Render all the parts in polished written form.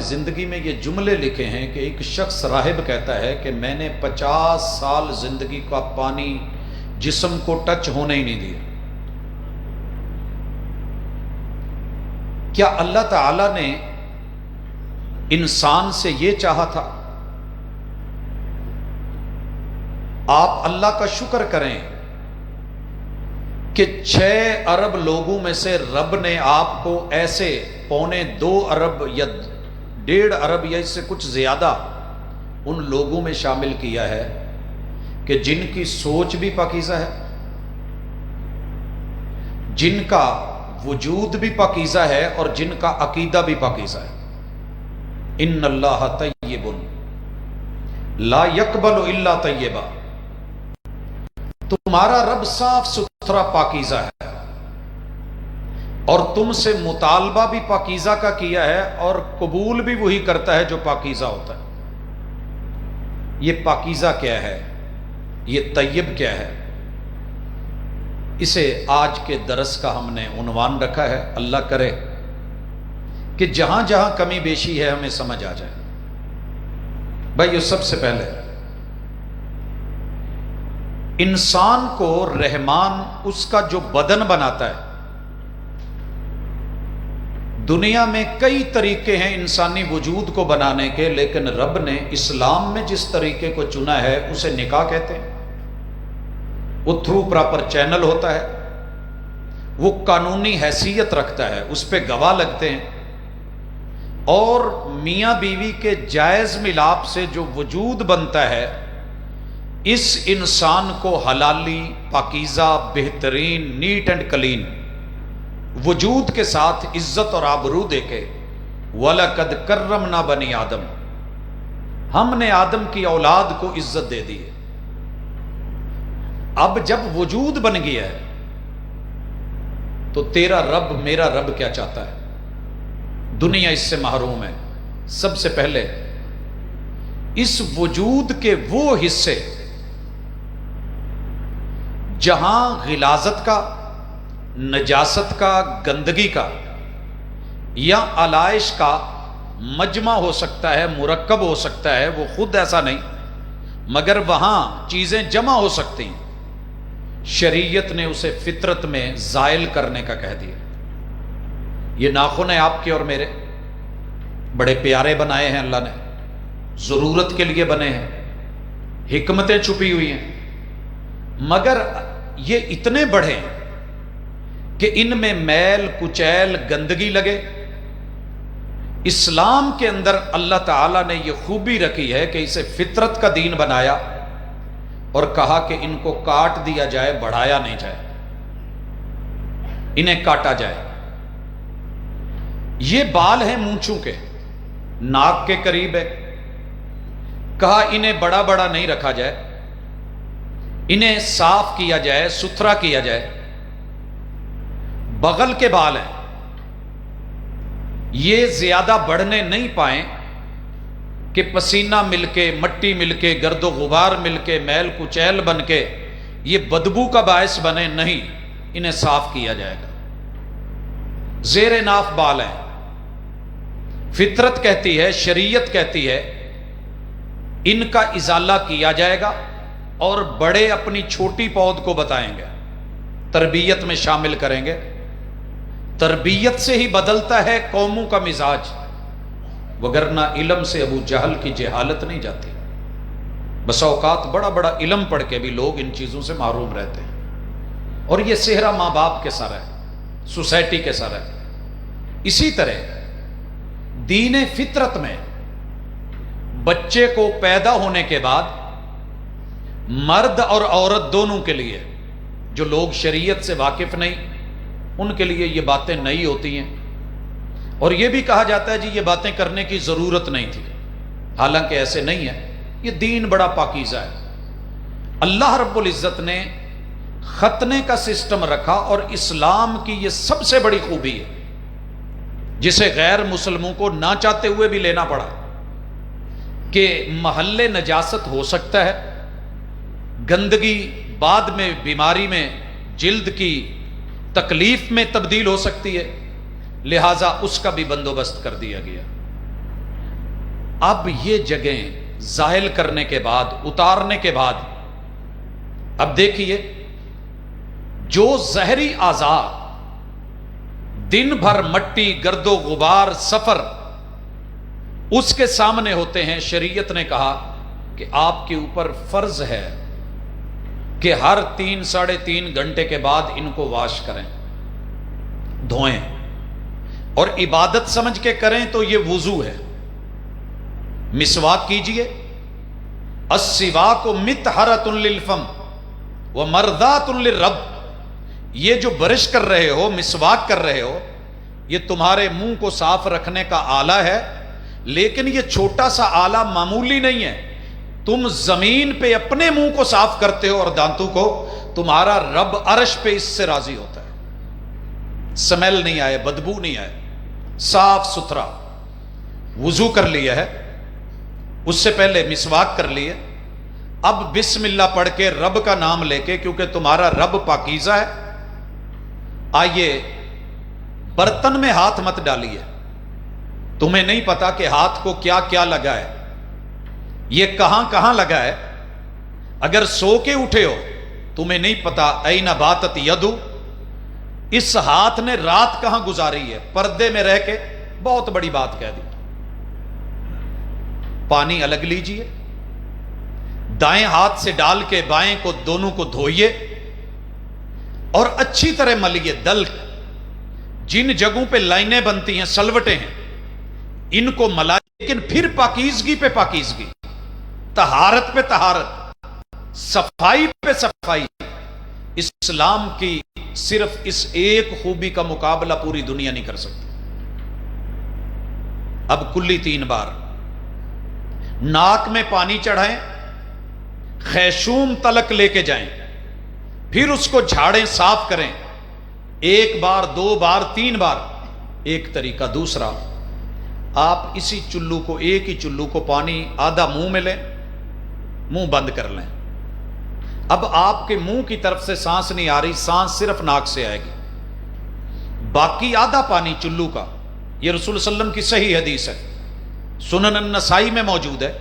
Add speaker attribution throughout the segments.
Speaker 1: زندگی میں یہ جملے لکھے ہیں کہ ایک شخص راہب کہتا ہے کہ میں نے 50 سال زندگی کا پانی جسم کو ٹچ ہونے ہی نہیں دیا۔ کیا اللہ تعالی نے انسان سے یہ چاہا تھا؟ آپ اللہ کا شکر کریں کہ 6 ارب لوگوں میں سے رب نے آپ کو ایسے 2.25 ارب یا 1.5 ارب یا اس سے کچھ زیادہ ان لوگوں میں شامل کیا ہے کہ جن کی سوچ بھی پاکیزہ ہے، جن کا وجود بھی پاکیزہ ہے اور جن کا عقیدہ بھی پاکیزہ ہے۔ ان اللہ طیب لا یقبل الا طیبا، تمہارا رب صاف ستھرا پاکیزہ ہے اور تم سے مطالبہ بھی پاکیزہ کا کیا ہے اور قبول بھی وہی کرتا ہے جو پاکیزہ ہوتا ہے۔ یہ پاکیزہ کیا ہے؟ یہ طیب کیا ہے؟ اسے آج کے درس کا ہم نے عنوان رکھا ہے، اللہ کرے کہ جہاں جہاں کمی بیشی ہے ہمیں سمجھ آ جائے۔ بھائیو، سب سے پہلے انسان کو رحمان اس کا جو بدن بناتا ہے، دنیا میں کئی طریقے ہیں انسانی وجود کو بنانے کے، لیکن رب نے اسلام میں جس طریقے کو چنا ہے اسے نکاح کہتے ہیں۔ وہ تھرو پراپر چینل ہوتا ہے، وہ قانونی حیثیت رکھتا ہے، اس پہ گواہ لگتے ہیں، اور میاں بیوی کے جائز ملاپ سے جو وجود بنتا ہے اس انسان کو حلالی، پاکیزہ، بہترین، نیٹ اینڈ کلین وجود کے ساتھ عزت اور آبرو دے کے وَلَقَدْ كَرَّمْنَا بَنِي آدم، ہم نے آدم کی اولاد کو عزت دے دی ہے۔ اب جب وجود بن گیا ہے تو تیرا رب، میرا رب کیا چاہتا ہے؟ دنیا اس سے محروم ہے۔ سب سے پہلے اس وجود کے وہ حصے جہاں غلاظت کا، نجاست کا، گندگی کا یا علائش کا مجمع ہو سکتا ہے، مرکب ہو سکتا ہے، وہ خود ایسا نہیں مگر وہاں چیزیں جمع ہو سکتی ہیں، شریعت نے اسے فطرت میں زائل کرنے کا کہہ دیا۔ یہ ناخن ہے آپ کے اور میرے، بڑے پیارے بنائے ہیں اللہ نے، ضرورت کے لیے بنے ہیں، حکمتیں چھپی ہوئی ہیں، مگر یہ اتنے بڑے ہیں کہ ان میں میل کچیل گندگی لگے۔ اسلام کے اندر اللہ تعالیٰ نے یہ خوبی رکھی ہے کہ اسے فطرت کا دین بنایا اور کہا کہ ان کو کاٹ دیا جائے، بڑھایا نہیں جائے، انہیں کاٹا جائے۔ یہ بال ہیں مونچھوں کے، ناک کے قریب ہے، کہا انہیں بڑا بڑا نہیں رکھا جائے، انہیں صاف کیا جائے، ستھرا کیا جائے۔ بغل کے بال ہیں، یہ زیادہ بڑھنے نہیں پائیں کہ پسینہ مل کے، مٹی مل کے، گرد و غبار مل کے، میل کچیل بن کے یہ بدبو کا باعث بنے، نہیں، انہیں صاف کیا جائے گا۔ زیر ناف بال ہیں، فطرت کہتی ہے، شریعت کہتی ہے ان کا ازالہ کیا جائے گا، اور بڑے اپنی چھوٹی پود کو بتائیں گے، تربیت میں شامل کریں گے۔ تربیت سے ہی بدلتا ہے قوموں کا مزاج، وگرنہ علم سے ابو جہل کی جہالت نہیں جاتی۔ بس اوقات بڑا بڑا علم پڑھ کے بھی لوگ ان چیزوں سے محروم رہتے ہیں، اور یہ صحرا ماں باپ کے سر ہے، سوسائٹی کے سر ہے۔ اسی طرح دین فطرت میں بچے کو پیدا ہونے کے بعد مرد اور عورت دونوں کے لیے، جو لوگ شریعت سے واقف نہیں ان کے لیے یہ باتیں نئی ہوتی ہیں، اور یہ بھی کہا جاتا ہے جی یہ باتیں کرنے کی ضرورت نہیں تھی، حالانکہ ایسے نہیں ہے۔ یہ دین بڑا پاکیزہ ہے۔ اللہ رب العزت نے ختنے کا سسٹم رکھا، اور اسلام کی یہ سب سے بڑی خوبی ہے جسے غیر مسلموں کو نہ چاہتے ہوئے بھی لینا پڑا، کہ محل نجاست ہو سکتا ہے، گندگی بعد میں بیماری میں، جلد کی تکلیف میں تبدیل ہو سکتی ہے، لہٰذا اس کا بھی بندوبست کر دیا گیا۔ اب یہ جگہیں زائل کرنے کے بعد، اتارنے کے بعد، اب دیکھیے جو زہری اعضاء دن بھر مٹی، گرد و غبار، سفر اس کے سامنے ہوتے ہیں، شریعت نے کہا کہ آپ کے اوپر فرض ہے کہ ہر 3-3.5 گھنٹے کے بعد ان کو واش کریں، دھوئیں، اور عبادت سمجھ کے کریں تو یہ وضو ہے۔ مسواک کیجئے، السواک مطہرۃ للفم ومرضات للرب، یہ جو برش کر رہے ہو، مسواک کر رہے ہو، یہ تمہارے منہ کو صاف رکھنے کا آلہ ہے، لیکن یہ چھوٹا سا آلہ معمولی نہیں ہے۔ تم زمین پہ اپنے منہ کو صاف کرتے ہو اور دانتوں کو، تمہارا رب عرش پہ اس سے راضی ہوتا ہے۔ سمیل نہیں آئے، بدبو نہیں آئے، صاف ستھرا وضو کر لیا ہے، اس سے پہلے مسواک کر لیے، اب بسم اللہ پڑھ کے رب کا نام لے کے، کیونکہ تمہارا رب پاکیزہ ہے۔ آئیے، برتن میں ہاتھ مت ڈالیے، تمہیں نہیں پتا کہ ہاتھ کو کیا کیا لگا ہے، یہ کہاں کہاں لگا ہے۔ اگر سو کے اٹھے ہو، تمہیں نہیں پتا این باتت یدو، اس ہاتھ نے رات کہاں گزاری ہے، پردے میں رہ کے بہت بڑی بات کہہ دی۔ پانی الگ لیجئے، دائیں ہاتھ سے ڈال کے بائیں کو، دونوں کو دھوئیے اور اچھی طرح ملیے۔ دلک، جن جگہوں پہ لائنیں بنتی ہیں، سلوٹیں ہیں، ان کو ملائے، لیکن پھر پاکیزگی پہ پاکیزگی، طہارت پہ طہارت، صفائی پہ صفائی۔ اسلام کی صرف اس ایک خوبی کا مقابلہ پوری دنیا نہیں کر سکتی۔ اب کلی 3 بار ناک میں پانی چڑھائیں، خیشوم تلک لے کے جائیں، پھر اس کو جھاڑیں، صاف کریں، 1 بار 2 بار 3 بار۔ ایک طریقہ دوسرا، آپ اسی چلو کو، ایک ہی چلو کو پانی آدھا منہ میں لیں، منہ بند کر لیں۔ اب آپ کے منہ کی طرف سے سانس نہیں آ رہی، سانس صرف ناک سے آئے گی، باقی آدھا پانی چلو کا، یہ رسول صلی اللہ علیہ وسلم کی صحیح حدیث ہے، سنن النسائی میں موجود ہے۔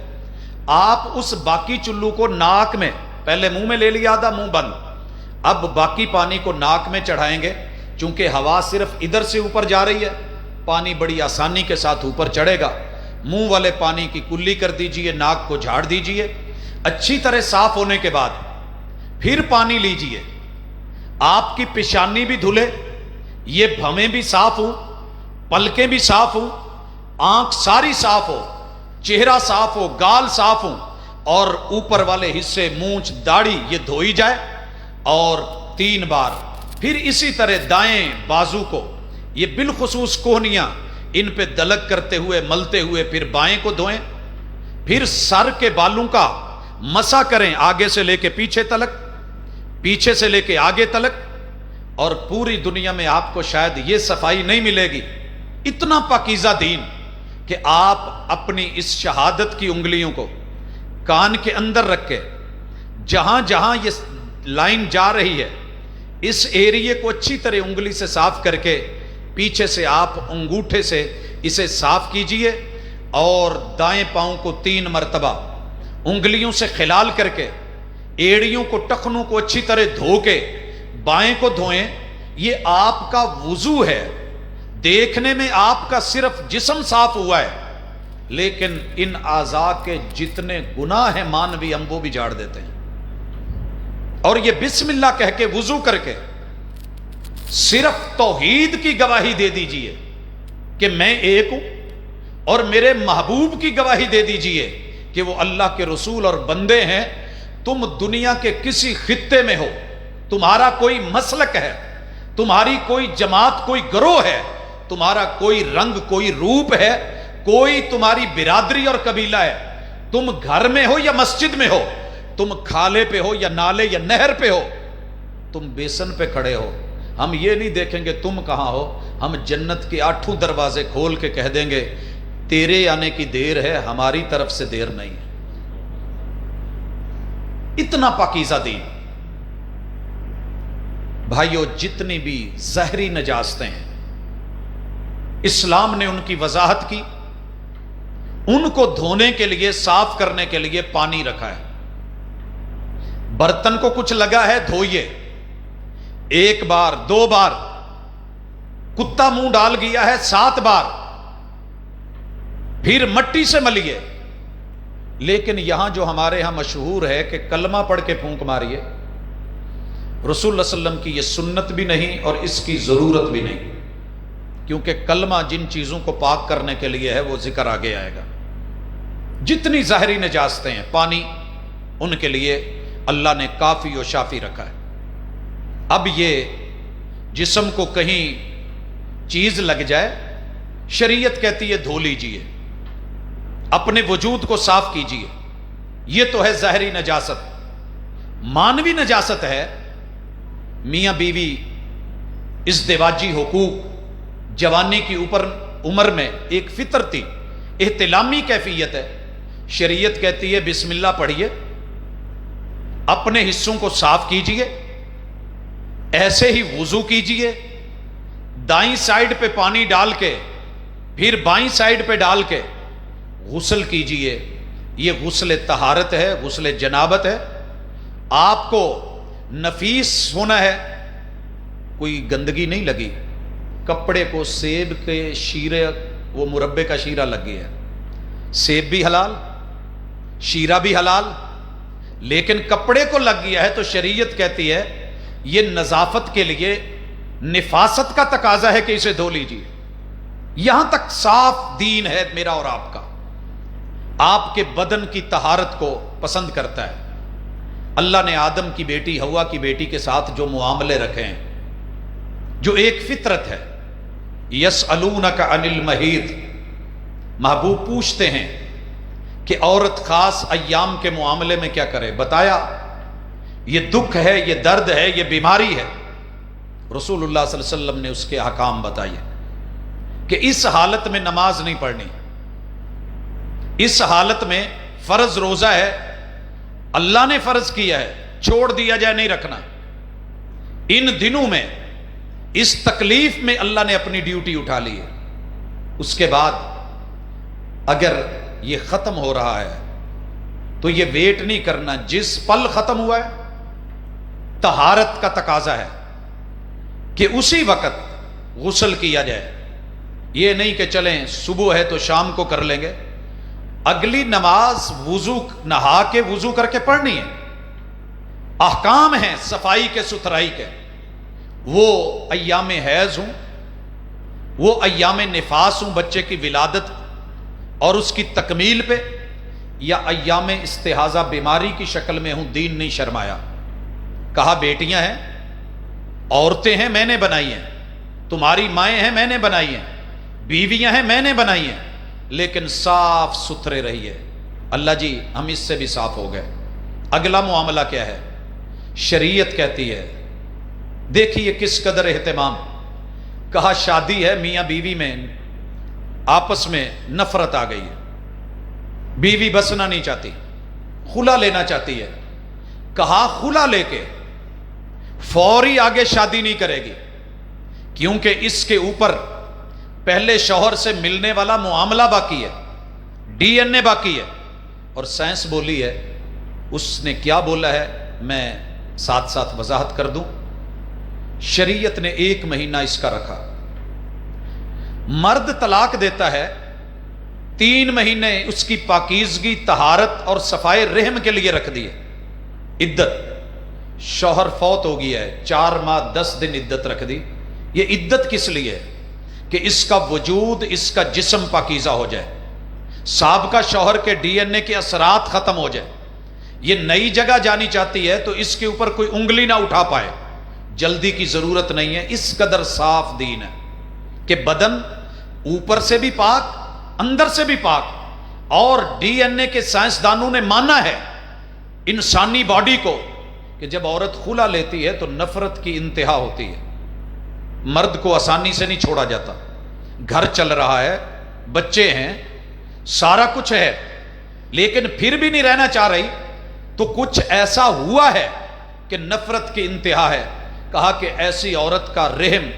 Speaker 1: آپ اس باقی چلو کو ناک میں، پہلے منہ میں لے لیا آدھا، منہ بند، اب باقی پانی کو ناک میں چڑھائیں گے، چونکہ ہوا صرف ادھر سے اوپر جا رہی ہے، پانی بڑی آسانی کے ساتھ اوپر چڑھے گا۔ منہ والے پانی کی کلی کر دیجئے، ناک کو جھاڑ دیجئے، اچھی طرح صاف ہونے کے بعد پھر پانی لیجئے، آپ کی پیشانی بھی دھلے، یہ بھویں بھی صاف ہوں، پلکیں بھی صاف ہوں، آنکھ ساری صاف ہو، چہرہ صاف ہو، گال صاف ہوں، اور اوپر والے حصے، مونچھ، داڑھی، یہ دھوئی جائے، اور 3 بار۔ پھر اسی طرح دائیں بازو کو، یہ بالخصوص کوہنیاں، ان پہ دلک کرتے ہوئے، ملتے ہوئے پھر بائیں کو دھوئیں، پھر سر کے بالوں کا مسح کریں، آگے سے لے کے پیچھے تلک، پیچھے سے لے کے آگے تلک، اور پوری دنیا میں آپ کو شاید یہ صفائی نہیں ملے گی، اتنا پاکیزہ دین کہ آپ اپنی اس شہادت کی انگلیوں کو کان کے اندر رکھ کے، جہاں جہاں یہ لائن جا رہی ہے، اس ایریے کو اچھی طرح انگلی سے صاف کر کے، پیچھے سے آپ انگوٹھے سے اسے صاف کیجئے، اور دائیں پاؤں کو 3 مرتبہ انگلیوں سے خلال کر کے، ایڑیوں کو، ٹخنوں کو اچھی طرح دھو کے بائیں کو دھوئیں۔ یہ آپ کا وضو ہے، دیکھنے میں آپ کا صرف جسم صاف ہوا ہے، لیکن ان اعضاء کے جتنے گناہ ہیں مانوی، ہم وہ بھی جھاڑ دیتے ہیں۔ اور یہ بسم اللہ کہہ کے، وضو کر کے، صرف توحید کی گواہی دے دیجئے کہ میں ایک ہوں، اور میرے محبوب کی گواہی دے دیجئے کہ وہ اللہ کے رسول اور بندے ہیں۔ تم دنیا کے کسی خطے میں ہو، تمہارا کوئی مسلک ہے، تمہاری کوئی جماعت، کوئی گروہ ہے، تمہارا کوئی رنگ، کوئی روپ ہے، کوئی تمہاری برادری اور قبیلہ ہے، تم گھر میں ہو یا مسجد میں ہو، تم کھالے پہ ہو یا نالے یا نہر پہ ہو، تم بیسن پہ کھڑے ہو، ہم یہ نہیں دیکھیں گے تم کہاں ہو، ہم جنت کے 8 دروازے کھول کے کہہ دیں گے تیرے آنے کی دیر ہے، ہماری طرف سے دیر نہیں ہے۔ اتنا پاکیزہ دین۔ بھائیو، جتنی بھی زہری نجاستیں ہیں، اسلام نے ان کی وضاحت کی، ان کو دھونے کے لیے، صاف کرنے کے لیے پانی رکھا ہے۔ برتن کو کچھ لگا ہے، دھوئیے، ایک بار، دو بار، کتا منہ ڈال گیا ہے 7 بار، پھر مٹی سے ملیے۔ لیکن یہاں جو ہمارے ہاں مشہور ہے کہ کلمہ پڑھ کے پھونک ماریے، رسول اللہ صلی اللہ علیہ وسلم کی یہ سنت بھی نہیں اور اس کی ضرورت بھی نہیں، کیونکہ کلمہ جن چیزوں کو پاک کرنے کے لیے ہے وہ ذکر آگے آئے گا۔ جتنی ظاہری نجاستیں ہیں، پانی ان کے لیے اللہ نے کافی و شافی رکھا ہے۔ اب یہ جسم کو کہیں چیز لگ جائے، شریعت کہتی ہے دھو لیجئے، اپنے وجود کو صاف کیجئے۔ یہ تو ہے ظاہری نجاست۔ مانوی نجاست ہے، میاں بیوی ازدواجی حقوق، جوانی کی عمر میں ایک فطرتی احتلامی کیفیت ہے۔ شریعت کہتی ہے بسم اللہ پڑھیے، اپنے حصوں کو صاف کیجئے، ایسے ہی وضو کیجئے، دائیں سائیڈ پہ پانی ڈال کے پھر بائیں سائیڈ پہ ڈال کے غسل کیجئے۔ یہ غسل طہارت ہے، غسل جنابت ہے۔ آپ کو نفیس ہونا ہے، کوئی گندگی نہیں لگی، کپڑے کو سیب کے شیرے، وہ مربے کا شیرہ لگ گیا ہے، سیب بھی حلال، شیرہ بھی حلال، لیکن کپڑے کو لگ گیا ہے تو شریعت کہتی ہے یہ نظافت کے لیے نفاست کا تقاضا ہے کہ اسے دھو لیجیے۔ یہاں تک صاف دین ہے میرا اور آپ کا، آپ کے بدن کی طہارت کو پسند کرتا ہے۔ اللہ نے آدم کی بیٹی حوا کی بیٹی کے ساتھ جو معاملے رکھے ہیں، جو ایک فطرت ہے، یسألونک عن المحیض، محبوب پوچھتے ہیں کہ عورت خاص ایام کے معاملے میں کیا کرے، بتایا یہ دکھ ہے، یہ درد ہے، یہ بیماری ہے۔ رسول اللہ صلی اللہ علیہ وسلم نے اس کے احکام بتائے کہ اس حالت میں نماز نہیں پڑھنی، اس حالت میں فرض روزہ ہے، اللہ نے فرض کیا ہے، چھوڑ دیا جائے نہیں رکھنا۔ ان دنوں میں، اس تکلیف میں اللہ نے اپنی ڈیوٹی اٹھا لی ہے۔ اس کے بعد اگر یہ ختم ہو رہا ہے تو یہ ویٹ نہیں کرنا، جس پل ختم ہوا ہے طہارت کا تقاضا ہے کہ اسی وقت غسل کیا جائے۔ یہ نہیں کہ چلیں صبح ہے تو شام کو کر لیں گے، اگلی نماز وضو نہا کے وضو کر کے پڑھنی ہے۔ احکام ہیں صفائی کے، ستھرائی کے، وہ ایام حیض ہوں، وہ ایام نفاس ہوں بچے کی ولادت اور اس کی تکمیل پہ، یا ایام استحاضہ بیماری کی شکل میں ہوں، دین نہیں شرمایا۔ کہا بیٹیاں ہیں، عورتیں ہیں، میں نے بنائی ہیں، تمہاری مائیں ہیں، میں نے بنائی ہیں، بیویاں ہیں، میں نے بنائی ہیں، لیکن صاف ستھرے رہیے۔ اللہ جی ہم اس سے بھی صاف ہو گئے۔ اگلا معاملہ کیا ہے؟ شریعت کہتی ہے، دیکھیے کس قدر اہتمام۔ کہا شادی ہے، میاں بیوی میں آپس میں نفرت آ گئی ہے، بیوی بسنا نہیں چاہتی، خلا لینا چاہتی ہے۔ کہا خلا لے کے فوری آگے شادی نہیں کرے گی، کیونکہ اس کے اوپر پہلے شوہر سے ملنے والا معاملہ باقی ہے، ڈی این اے باقی ہے۔ اور سائنس بولی ہے، اس نے کیا بولا ہے میں ساتھ ساتھ وضاحت کر دوں۔ شریعت نے 1 مہینہ اس کا رکھا۔ مرد طلاق دیتا ہے 3 مہینے اس کی پاکیزگی، طہارت اور صفائی رحم کے لیے رکھ دیے عدت۔ شوہر فوت ہو گیا ہے، 4 ماہ 10 دن عدت رکھ دی۔ یہ عدت کس لیے ہے؟ کہ اس کا وجود، اس کا جسم پاکیزہ ہو جائے، سابقہ شوہر کے ڈی این اے کے اثرات ختم ہو جائے۔ یہ نئی جگہ جانی چاہتی ہے تو اس کے اوپر کوئی انگلی نہ اٹھا پائے، جلدی کی ضرورت نہیں ہے۔ اس قدر صاف دین ہے کہ بدن اوپر سے بھی پاک، اندر سے بھی پاک۔ اور ڈی این اے کے سائنسدانوں نے مانا ہے انسانی باڈی کو کہ جب عورت خلا لیتی ہے تو نفرت کی انتہا ہوتی ہے، مرد کو آسانی سے نہیں چھوڑا جاتا۔ گھر چل رہا ہے، بچے ہیں، سارا کچھ ہے، لیکن پھر بھی نہیں رہنا چاہ رہی تو کچھ ایسا ہوا ہے کہ نفرت کی انتہا ہے۔ کہا کہ ایسی عورت کا رحم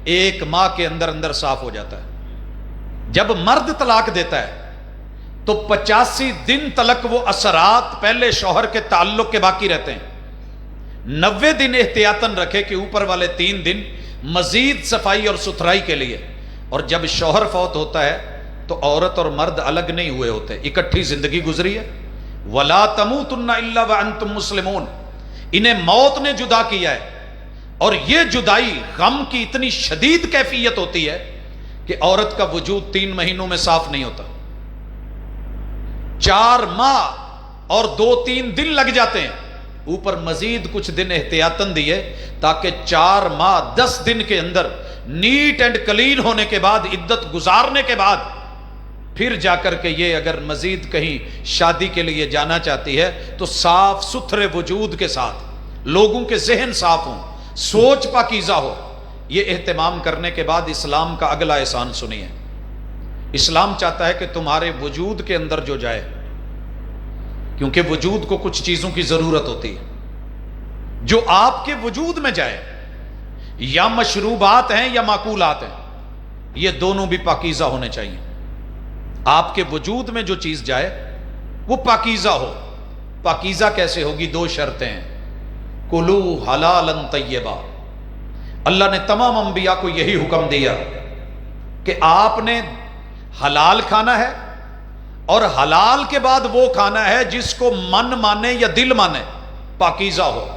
Speaker 1: 1 ماہ کے اندر اندر صاف ہو جاتا ہے۔ جب مرد طلاق دیتا ہے تو 85 دن تلک وہ اثرات پہلے شوہر کے تعلق کے باقی رہتے ہیں. 90 دن احتیاطاً رکھے کہ اوپر والے 3 دن مزید صفائی اور ستھرائی کے لیے. اور جب شوہر فوت ہوتا ہے تو عورت اور مرد الگ نہیں ہوئے ہوتے، اکٹھی زندگی گزری ہے. وَلَا تَمُوتُنَّ إِلَّا وَأَنْتُمْ مُسْلِمُونَ. انہیں موت نے جدا کیا ہے. اور یہ جدائی غم کی اتنی شدید کیفیت ہوتی ہے کہ عورت کا وجود 3 مہینوں میں صاف نہیں ہوتا. 4 ماہ اور 2-3 دن لگ جاتے ہیں. اوپر مزید کچھ دن احتیاطاً دیے تاکہ 4 ماہ 10 دن کے اندر نیٹ اینڈ کلین ہونے کے بعد، عدت گزارنے کے بعد پھر جا کر کے یہ اگر مزید کہیں شادی کے لیے جانا چاہتی ہے تو صاف ستھرے وجود کے ساتھ، لوگوں کے ذہن صاف ہوں، سوچ پاکیزہ ہو. یہ اہتمام کرنے کے بعد اسلام کا اگلا احسان سنیے. اسلام چاہتا ہے کہ تمہارے وجود کے اندر جو جائے، کیونکہ وجود کو کچھ چیزوں کی ضرورت ہوتی ہے، جو آپ کے وجود میں جائے، یا مشروبات ہیں یا معقولات ہیں، یہ دونوں بھی پاکیزہ ہونے چاہیے. آپ کے وجود میں جو چیز جائے وہ پاکیزہ ہو. پاکیزہ کیسے ہوگی؟ 2 شرطیں ہیں. کلو حلالا طیبا. اللہ نے تمام انبیاء کو یہی حکم دیا کہ آپ نے حلال کھانا ہے، اور حلال کے بعد وہ کھانا ہے جس کو من مانے یا دل مانے، پاکیزہ ہو.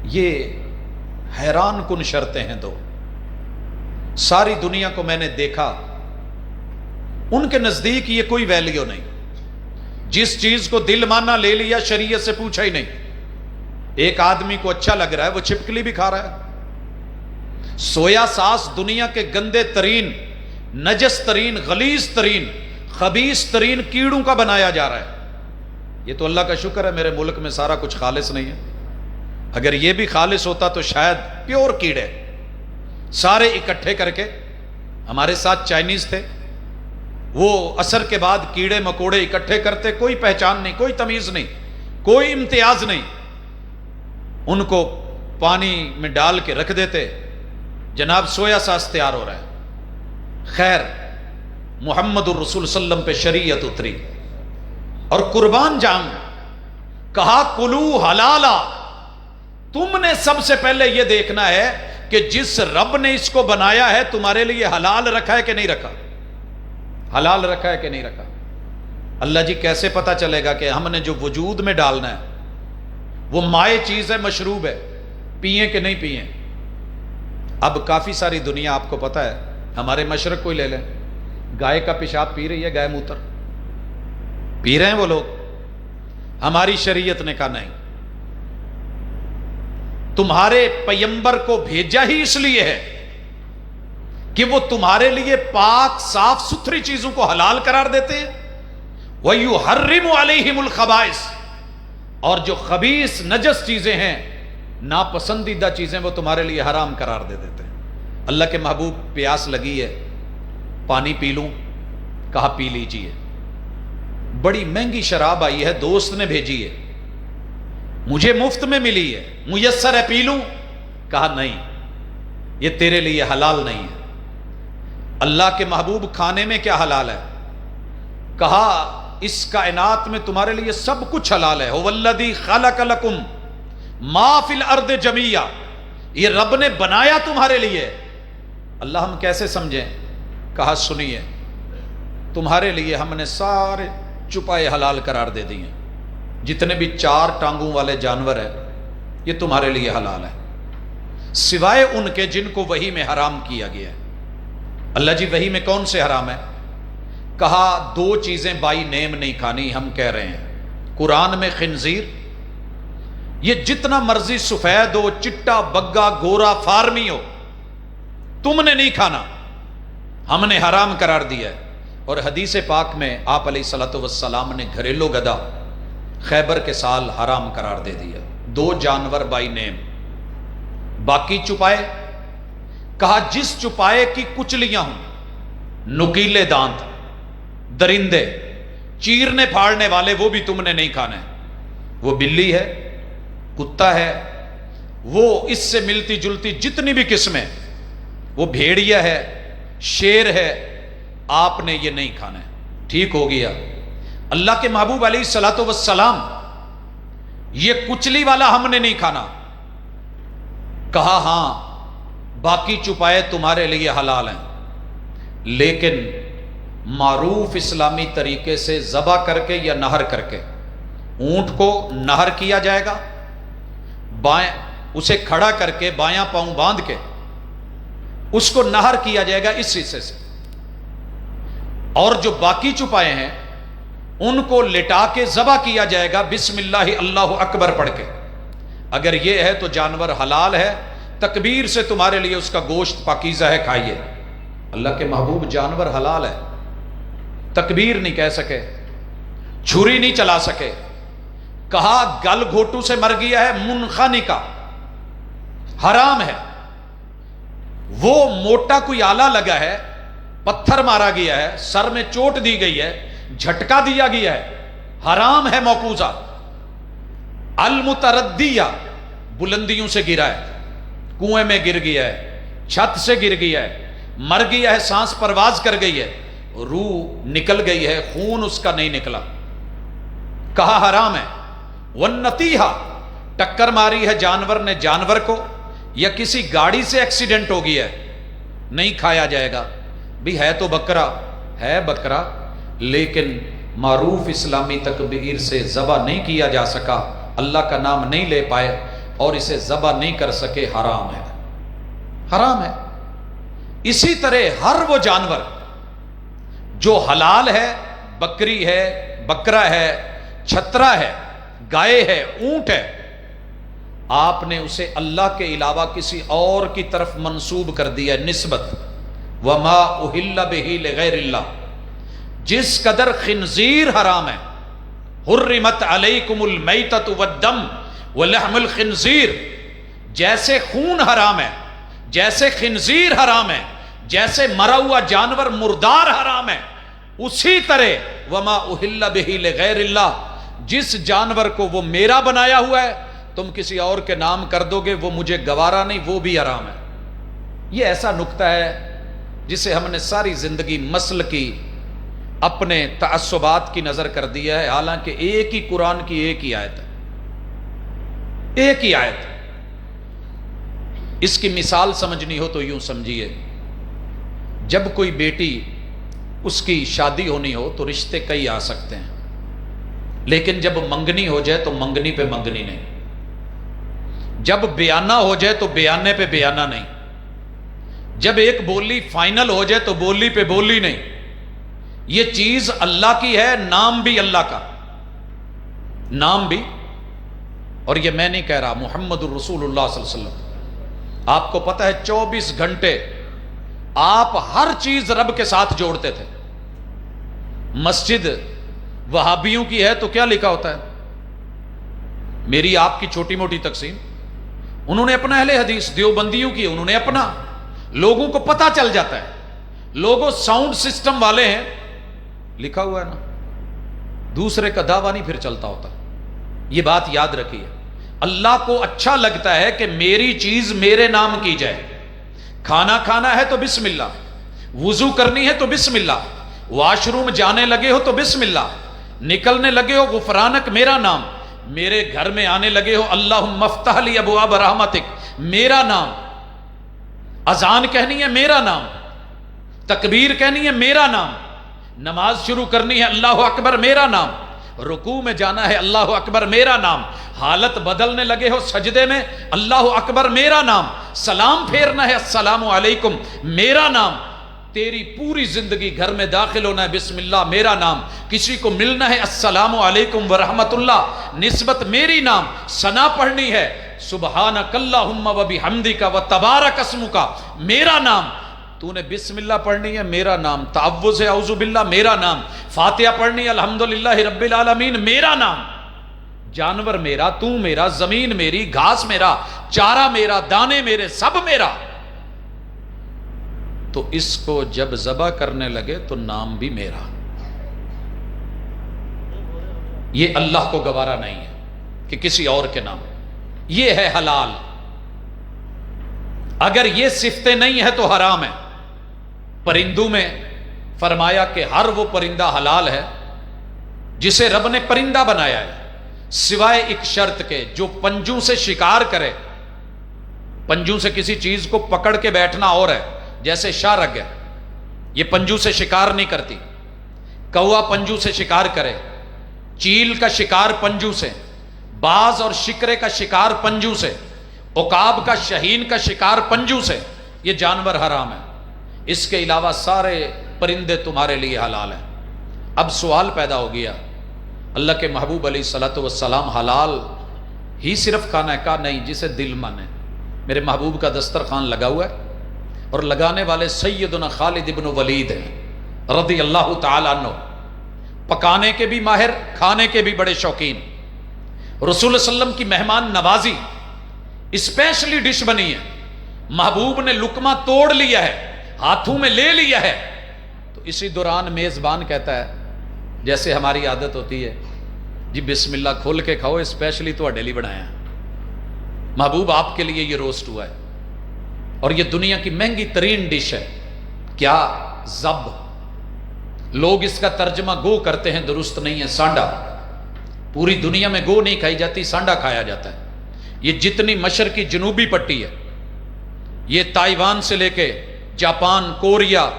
Speaker 1: یہ حیران کن شرطیں ہیں 2. ساری دنیا کو میں نے دیکھا، ان کے نزدیک یہ کوئی ویلیو نہیں. جس چیز کو دل مانا لے لیا، شریعت سے پوچھا ہی نہیں. ایک آدمی کو اچھا لگ رہا ہے، وہ چھپکلی بھی کھا رہا ہے. سویا ساس دنیا کے گندے ترین، نجس ترین، غلیظ ترین، خبیث ترین کیڑوں کا بنایا جا رہا ہے. یہ تو اللہ کا شکر ہے میرے ملک میں سارا کچھ خالص نہیں ہے. اگر یہ بھی خالص ہوتا تو شاید پیور کیڑے سارے اکٹھے کر کے. ہمارے ساتھ چائنیز تھے، وہ عصر کے بعد کیڑے مکوڑے اکٹھے کرتے، کوئی پہچان نہیں، کوئی تمیز نہیں، کوئی امتیاز نہیں. ان کو پانی میں ڈال کے رکھ دیتے، جناب سویا ساس تیار ہو رہا ہے. خیر، محمد الرسول صلی اللہ علیہ وسلم پہ شریعت اتری اور قربان جان کہا کلو حلالا. تم نے سب سے پہلے یہ دیکھنا ہے کہ جس رب نے اس کو بنایا ہے تمہارے لیے حلال رکھا ہے کہ نہیں رکھا، حلال رکھا ہے کہ نہیں رکھا. اللہ جی کیسے پتا چلے گا کہ ہم نے جو وجود میں ڈالنا ہے وہ مائع چیز ہے، مشروب ہے، پئیں کہ نہیں پئیں. اب کافی ساری دنیا آپ کو پتا ہے، ہمارے مشرق کو ہی لے لیں، گائے کا پیشاب پی رہی ہے، گائے موتر پی رہے ہیں وہ لوگ. ہماری شریعت نے کہا نہیں، تمہارے پیغمبر کو بھیجا ہی اس لیے ہے کہ وہ تمہارے لیے پاک صاف ستھری چیزوں کو حلال قرار دیتے ہیں. وَيُحَرِّمُ عَلَيْهِمُ الْخَبَائِثَ. اور جو خبیث نجس چیزیں ہیں، ناپسندیدہ چیزیں، وہ تمہارے لیے حرام قرار دے دیتے ہیں. اللہ کے محبوب پیاس لگی ہے، پانی پی لوں؟ کہا پی لیجئے. بڑی مہنگی شراب آئی ہے، دوست نے بھیجی ہے، مجھے مفت میں ملی ہے، میسر ہے، پی لوں؟ کہا نہیں، یہ تیرے لیے حلال نہیں ہے. اللہ کے محبوب کھانے میں کیا حلال ہے؟ کہا اس کائنات میں تمہارے لیے سب کچھ حلال ہے. هو الذی خلق لکم ما فی الارض جمیعا. یہ رب نے بنایا تمہارے لیے. اللہ ہم کیسے سمجھیں؟ کہا سنیے، تمہارے لیے ہم نے سارے چھپائے حلال قرار دے دیے. جتنے بھی 4 ٹانگوں والے جانور ہیں یہ تمہارے لیے حلال ہے، سوائے ان کے جن کو وحی میں حرام کیا گیا ہے. اللہ جی وحی میں کون سے حرام ہے؟ کہا 2 چیزیں بائی نیم نہیں کھانی. ہم کہہ رہے ہیں قرآن میں خنزیر، یہ جتنا مرضی سفید ہو، چٹا، بگا، گورا، فارمی ہو، تم نے نہیں کھانا، ہم نے حرام قرار دیا ہے. اور حدیث پاک میں آپ علیہ الصلوۃ والسلام نے گھریلو گدھا خیبر کے سال حرام قرار دے دیا. 2 جانور بائی نیم، باقی چپائے. کہا جس چپائے کی کچلیاں ہوں، نکیلے دانت، درندے، چیرنے پھاڑنے والے، وہ بھی تم نے نہیں کھانے. وہ بلی ہے، کتا ہے، وہ اس سے ملتی جلتی جتنی بھی قسمیں، وہ بھیڑیا ہے، شیر ہے، آپ نے یہ نہیں کھانا ہے. ٹھیک ہو گیا، اللہ کے محبوب علیہ الصلوۃ والسلام یہ کچلی والا ہم نے نہیں کھانا، کہا ہاں باقی چپائے تمہارے لیے حلال ہیں، لیکن معروف اسلامی طریقے سے ذبح کر کے یا نہر کر کے، اونٹ کو نہر کیا جائے گا، بائیں اسے کھڑا کر کے بایاں پاؤں باندھ کے اس کو نہر کیا جائے گا اس حصے سے، اور جو باقی چپائے ہیں ان کو لٹا کے ذبح کیا جائے گا بسم اللہ اللہ اکبر پڑھ کے۔ اگر یہ ہے تو جانور حلال ہے، تکبیر سے تمہارے لیے اس کا گوشت پاکیزہ ہے، کھائیے۔ اللہ کے محبوب جانور حلال ہے، تکبیر نہیں کہہ سکے، چھری نہیں چلا سکے، کہا گل گھوٹو سے مر گیا ہے، منخنقہ حرام ہے، وہ موٹا کوئی آلہ لگا ہے، پتھر مارا گیا ہے، سر میں چوٹ دی گئی ہے، جھٹکا دیا گیا ہے، حرام ہے موقوذہ۔ المتردیہ بلندیوں سے گرا ہے، کنویں میں گر گیا ہے، چھت سے گر گیا ہے، مر گیا ہے، سانس پرواز کر گئی ہے، روح نکل گئی ہے، خون اس کا نہیں نکلا، کہا حرام ہے۔ والنتیحہ ٹکر ماری ہے جانور نے جانور کو، یا کسی گاڑی سے ایکسیڈنٹ ہو گیا ہے، نہیں کھایا جائے گا۔ بھی ہے تو بکرا ہے، بکرا، لیکن معروف اسلامی تکبیر سے ذبح نہیں کیا جا سکا، اللہ کا نام نہیں لے پائے اور اسے ذبح نہیں کر سکے، حرام ہے، حرام ہے۔ اسی طرح ہر وہ جانور جو حلال ہے، بکری ہے، بکرا ہے، چھترا ہے، گائے ہے، اونٹ ہے، آپ نے اسے اللہ کے علاوہ کسی اور کی طرف منسوب کر دیا ہے، نسبت۔ وما اہل بہ لغیر اللہ، جس قدر خنزیر حرام ہے، حرمت علیکم المیتۃ والدم ولحم الخنزیر، جیسے خون حرام ہے، جیسے خنزیر حرام ہے، جیسے مرا ہوا جانور مردار حرام ہے، اسی طرح وما اہل بہ لغیر اللہ، جس جانور کو وہ میرا بنایا ہوا ہے تم کسی اور کے نام کر دو گے، وہ مجھے گوارا نہیں، وہ بھی حرام ہے۔ یہ ایسا نکتہ ہے جسے ہم نے ساری زندگی مسل کی، اپنے تعصبات کی نظر کر دیا ہے، حالانکہ ایک ہی قرآن کی ایک ہی آیت ہے، ایک ہی آیت۔ اس کی مثال سمجھنی ہو تو یوں سمجھیے، جب کوئی بیٹی اس کی شادی ہونی ہو تو رشتے کئی آ سکتے ہیں، لیکن جب منگنی ہو جائے تو منگنی پہ منگنی نہیں، جب بیانہ ہو جائے تو بیانے پہ بیانہ نہیں، جب ایک بولی فائنل ہو جائے تو بولی پہ بولی نہیں۔ یہ چیز اللہ کی ہے، نام بھی اللہ کا، نام بھی، اور یہ میں نہیں کہہ رہا، محمد الرسول اللہ صلی اللہ علیہ وسلم، آپ کو پتہ ہے 24 گھنٹے آپ ہر چیز رب کے ساتھ جوڑتے تھے۔ مسجد وہابیوں کی ہے تو کیا لکھا ہوتا ہے؟ میری آپ کی چھوٹی موٹی تقسیم، انہوں نے اپنا اہل حدیث، دیوبندیوں کی انہوں نے اپنا، لوگوں کو پتہ چل جاتا ہے، لوگوں ساؤنڈ سسٹم والے ہیں، لکھا ہوا ہے نا، دوسرے کا دعویٰ نہیں پھر چلتا ہوتا۔ یہ بات یاد رکھیے، اللہ کو اچھا لگتا ہے کہ میری چیز میرے نام کی جائے، کھانا کھانا ہے تو بسم اللہ، وضو کرنی ہے تو بسم اللہ، واش روم جانے لگے ہو تو بسم اللہ، نکلنے لگے ہو غفرانک میرا نام، میرے گھر میں آنے لگے ہو اللہم افتح لی ابواب رحمتک میرا نام، اذان کہنی ہے میرا نام، تکبیر کہنی ہے میرا نام، نماز شروع کرنی ہے اللہ اکبر میرا نام، رکوع میں جانا ہے اللہ اکبر میرا نام، حالت بدلنے لگے ہو سجدے میں اللہ اکبر میرا نام، سلام پھیرنا ہے السلام علیکم میرا نام، تیری پوری زندگی گھر میں داخل ہونا ہے بسم اللہ میرا نام، کسی کو ملنا ہے السلام علیکم ورحمت اللہ نسبت میری نام، ثنا پڑھنی ہے سبحانک اللہم و بحمدک و تبارک اسمک میرا نام، تو نے بسم اللہ پڑھنی ہے میرا نام، تعوذ ہے اعوذ باللہ میرا نام، فاتحہ پڑھنی ہے الحمدللہ رب العالمین میرا نام، جانور میرا، تو میرا، زمین میری، گھاس میرا، چارہ میرا، دانے میرے، سب میرا۔ تو اس کو جب ذبح کرنے لگے تو نام بھی میرا، یہ اللہ کو گوارا نہیں ہے کہ کسی اور کے نام، یہ ہے حلال۔ اگر یہ صفتیں نہیں ہے تو حرام ہے۔ پرندوں میں فرمایا کہ ہر وہ پرندہ حلال ہے جسے رب نے پرندہ بنایا ہے، سوائے ایک شرط کے، جو پنجوں سے شکار کرے۔ پنجوں سے کسی چیز کو پکڑ کے بیٹھنا اور ہے، جیسے شارگ ہے، یہ پنجوں سے شکار نہیں کرتی۔ کوا پنجوں سے شکار کرے، چیل کا شکار پنجوں سے، باز اور شکرے کا شکار پنجوں سے، عقاب کا، شہین کا شکار پنجوں سے، یہ جانور حرام ہے۔ اس کے علاوہ سارے پرندے تمہارے لیے حلال ہیں۔ اب سوال پیدا ہو گیا، اللہ کے محبوب علیہ الصلوۃ والسلام حلال ہی صرف کھانا ہے؟ کہا نہیں، جسے دل مانے۔ میرے محبوب کا دسترخوان لگا ہوا ہے اور لگانے والے سیدنا خالد ابن ولید ہیں رضی اللہ تعالیٰ عنہ، پکانے کے بھی ماہر، کھانے کے بھی بڑے شوقین۔ رسول اللہ علیہ وسلم کی مہمان نوازی اسپیشلی ڈش بنی ہے، محبوب نے لقمہ توڑ لیا ہے، ہاتھوں میں لے لیا ہے، تو اسی دوران میزبان کہتا ہے، جیسے ہماری عادت ہوتی ہے، جی بسم اللہ کھول کے کھاؤ، اسپیشلی تو ڈیلی بنایا ہے محبوب آپ کے لیے، یہ روسٹ ہوا ہے، اور یہ دنیا کی مہنگی ترین ڈش ہے۔ کیا؟ زب۔ لوگ اس کا ترجمہ گو کرتے ہیں، درست نہیں ہے، سانڈا۔ پوری دنیا میں گو نہیں کھائی جاتی، سانڈا کھایا جاتا ہے۔ یہ جتنی مشرقی جنوبی پٹی ہے، یہ تائیوان سے لے کے جاپان، کوریا،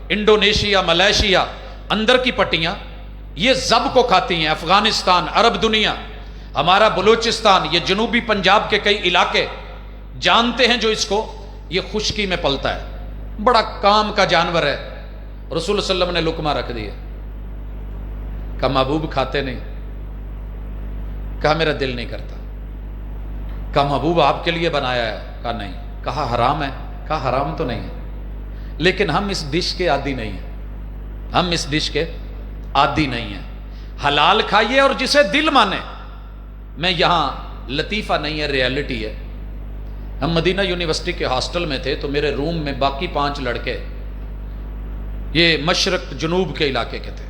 Speaker 1: انڈونیشیا، ملیشیا، اندر کی پٹیاں یہ زب کو کھاتی ہیں۔ افغانستان، عرب دنیا، ہمارا بلوچستان، یہ جنوبی پنجاب کے کئی علاقے جانتے ہیں جو اس کو، یہ خشکی میں پلتا ہے، بڑا کام کا جانور ہے۔ رسول صلی اللہ علیہ وسلم نے لقمہ رکھ دیا، کہا محبوب کھاتے نہیں؟ کہا میرا دل نہیں کرتا۔ کہا محبوب آپ کے لیے بنایا ہے؟ کہا نہیں۔ کہا حرام ہے؟ کہا حرام تو نہیں ہے، لیکن ہم اس ڈش کے عادی نہیں ہیں، ہم اس ڈش کے عادی نہیں ہیں، حلال کھائیے اور جسے دل مانے۔ میں یہاں لطیفہ نہیں ہے، ریالٹی ہے۔ ہم مدینہ یونیورسٹی کے ہاسٹل میں تھے، تو میرے روم میں باقی 5 لڑکے یہ مشرق جنوب کے علاقے کے تھے۔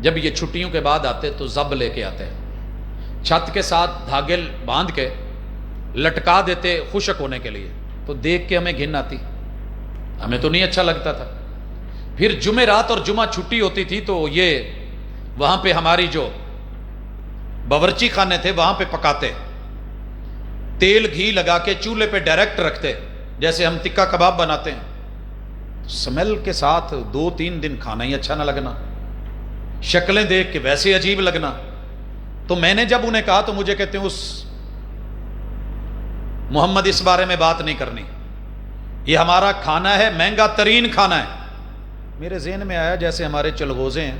Speaker 1: جب یہ چھٹیوں کے بعد آتے تو زب لے کے آتے ہیں، چھت کے ساتھ دھاگے باندھ کے لٹکا دیتے خشک ہونے کے لیے، تو دیکھ کے ہمیں گھن آتی، ہمیں تو نہیں اچھا لگتا تھا۔ پھر جمعرات اور جمعہ چھٹی ہوتی تھی تو یہ وہاں پہ ہماری جو باورچی خانے تھے وہاں پہ پکاتے، تیل گھی لگا کے چولہے پہ ڈائریکٹ رکھتے، جیسے ہم تکا کباب بناتے ہیں۔ سمیل کے ساتھ 2-3 دن کھانا ہی اچھا نہ لگنا، شکلیں دیکھ کے ویسے عجیب لگنا۔ تو میں نے جب انہیں کہا تو مجھے کہتے ہیں، اس محمد اس بارے میں بات نہیں کرنی، یہ ہمارا کھانا ہے، مہنگا ترین کھانا ہے۔ میرے ذہن میں آیا جیسے ہمارے چلغوزے ہیں،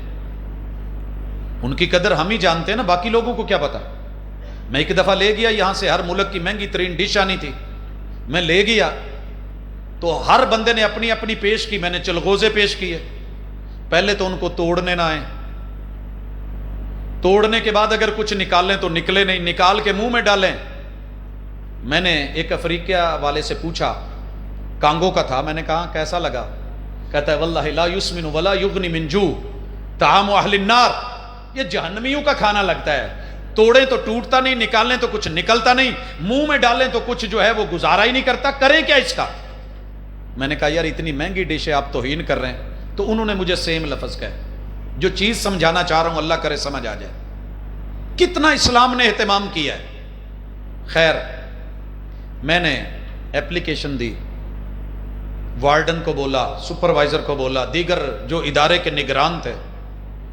Speaker 1: ان کی قدر ہم ہی جانتے ہیں نا، باقی لوگوں کو کیا پتا۔ میں ایک دفعہ لے گیا، یہاں سے ہر ملک کی مہنگی ترین ڈش آنی تھی، میں لے گیا تو ہر بندے نے اپنی اپنی پیش کی، میں نے چلغوزے پیش کیے۔ پہلے تو ان کو توڑنے نہ آئے، توڑنے کے بعد اگر کچھ نکالیں تو نکلے نہیں، نکال کے منہ میں ڈالیں۔ میں نے ایک افریقہ والے سے پوچھا، کانگو کا تھا، میں نے کہا کیسا لگا؟ کہتا ہے واللہ لا یسمن ولا یغنی من جوع طعام اہل النار، یہ جہنمیوں کا کھانا لگتا ہے، توڑیں تو ٹوٹتا نہیں، نکالیں تو کچھ نکلتا نہیں، منہ میں ڈالیں تو کچھ جو ہے وہ گزارا ہی نہیں کرتا، کریں کیا اس کا؟ میں نے کہا یار اتنی مہنگی ڈش ہے، آپ توہین کر رہے ہیں۔ تو انہوں نے مجھے سیم لفظ کہا، جو چیز سمجھانا چاہ رہا ہوں اللہ کرے سمجھ آ جائے۔ کتنا اسلام نے اہتمام کیا ہے۔ خیر، میں نے اپلیکیشن دی، وارڈن کو بولا، سپروائزر کو بولا، دیگر جو ادارے کے نگران تھے،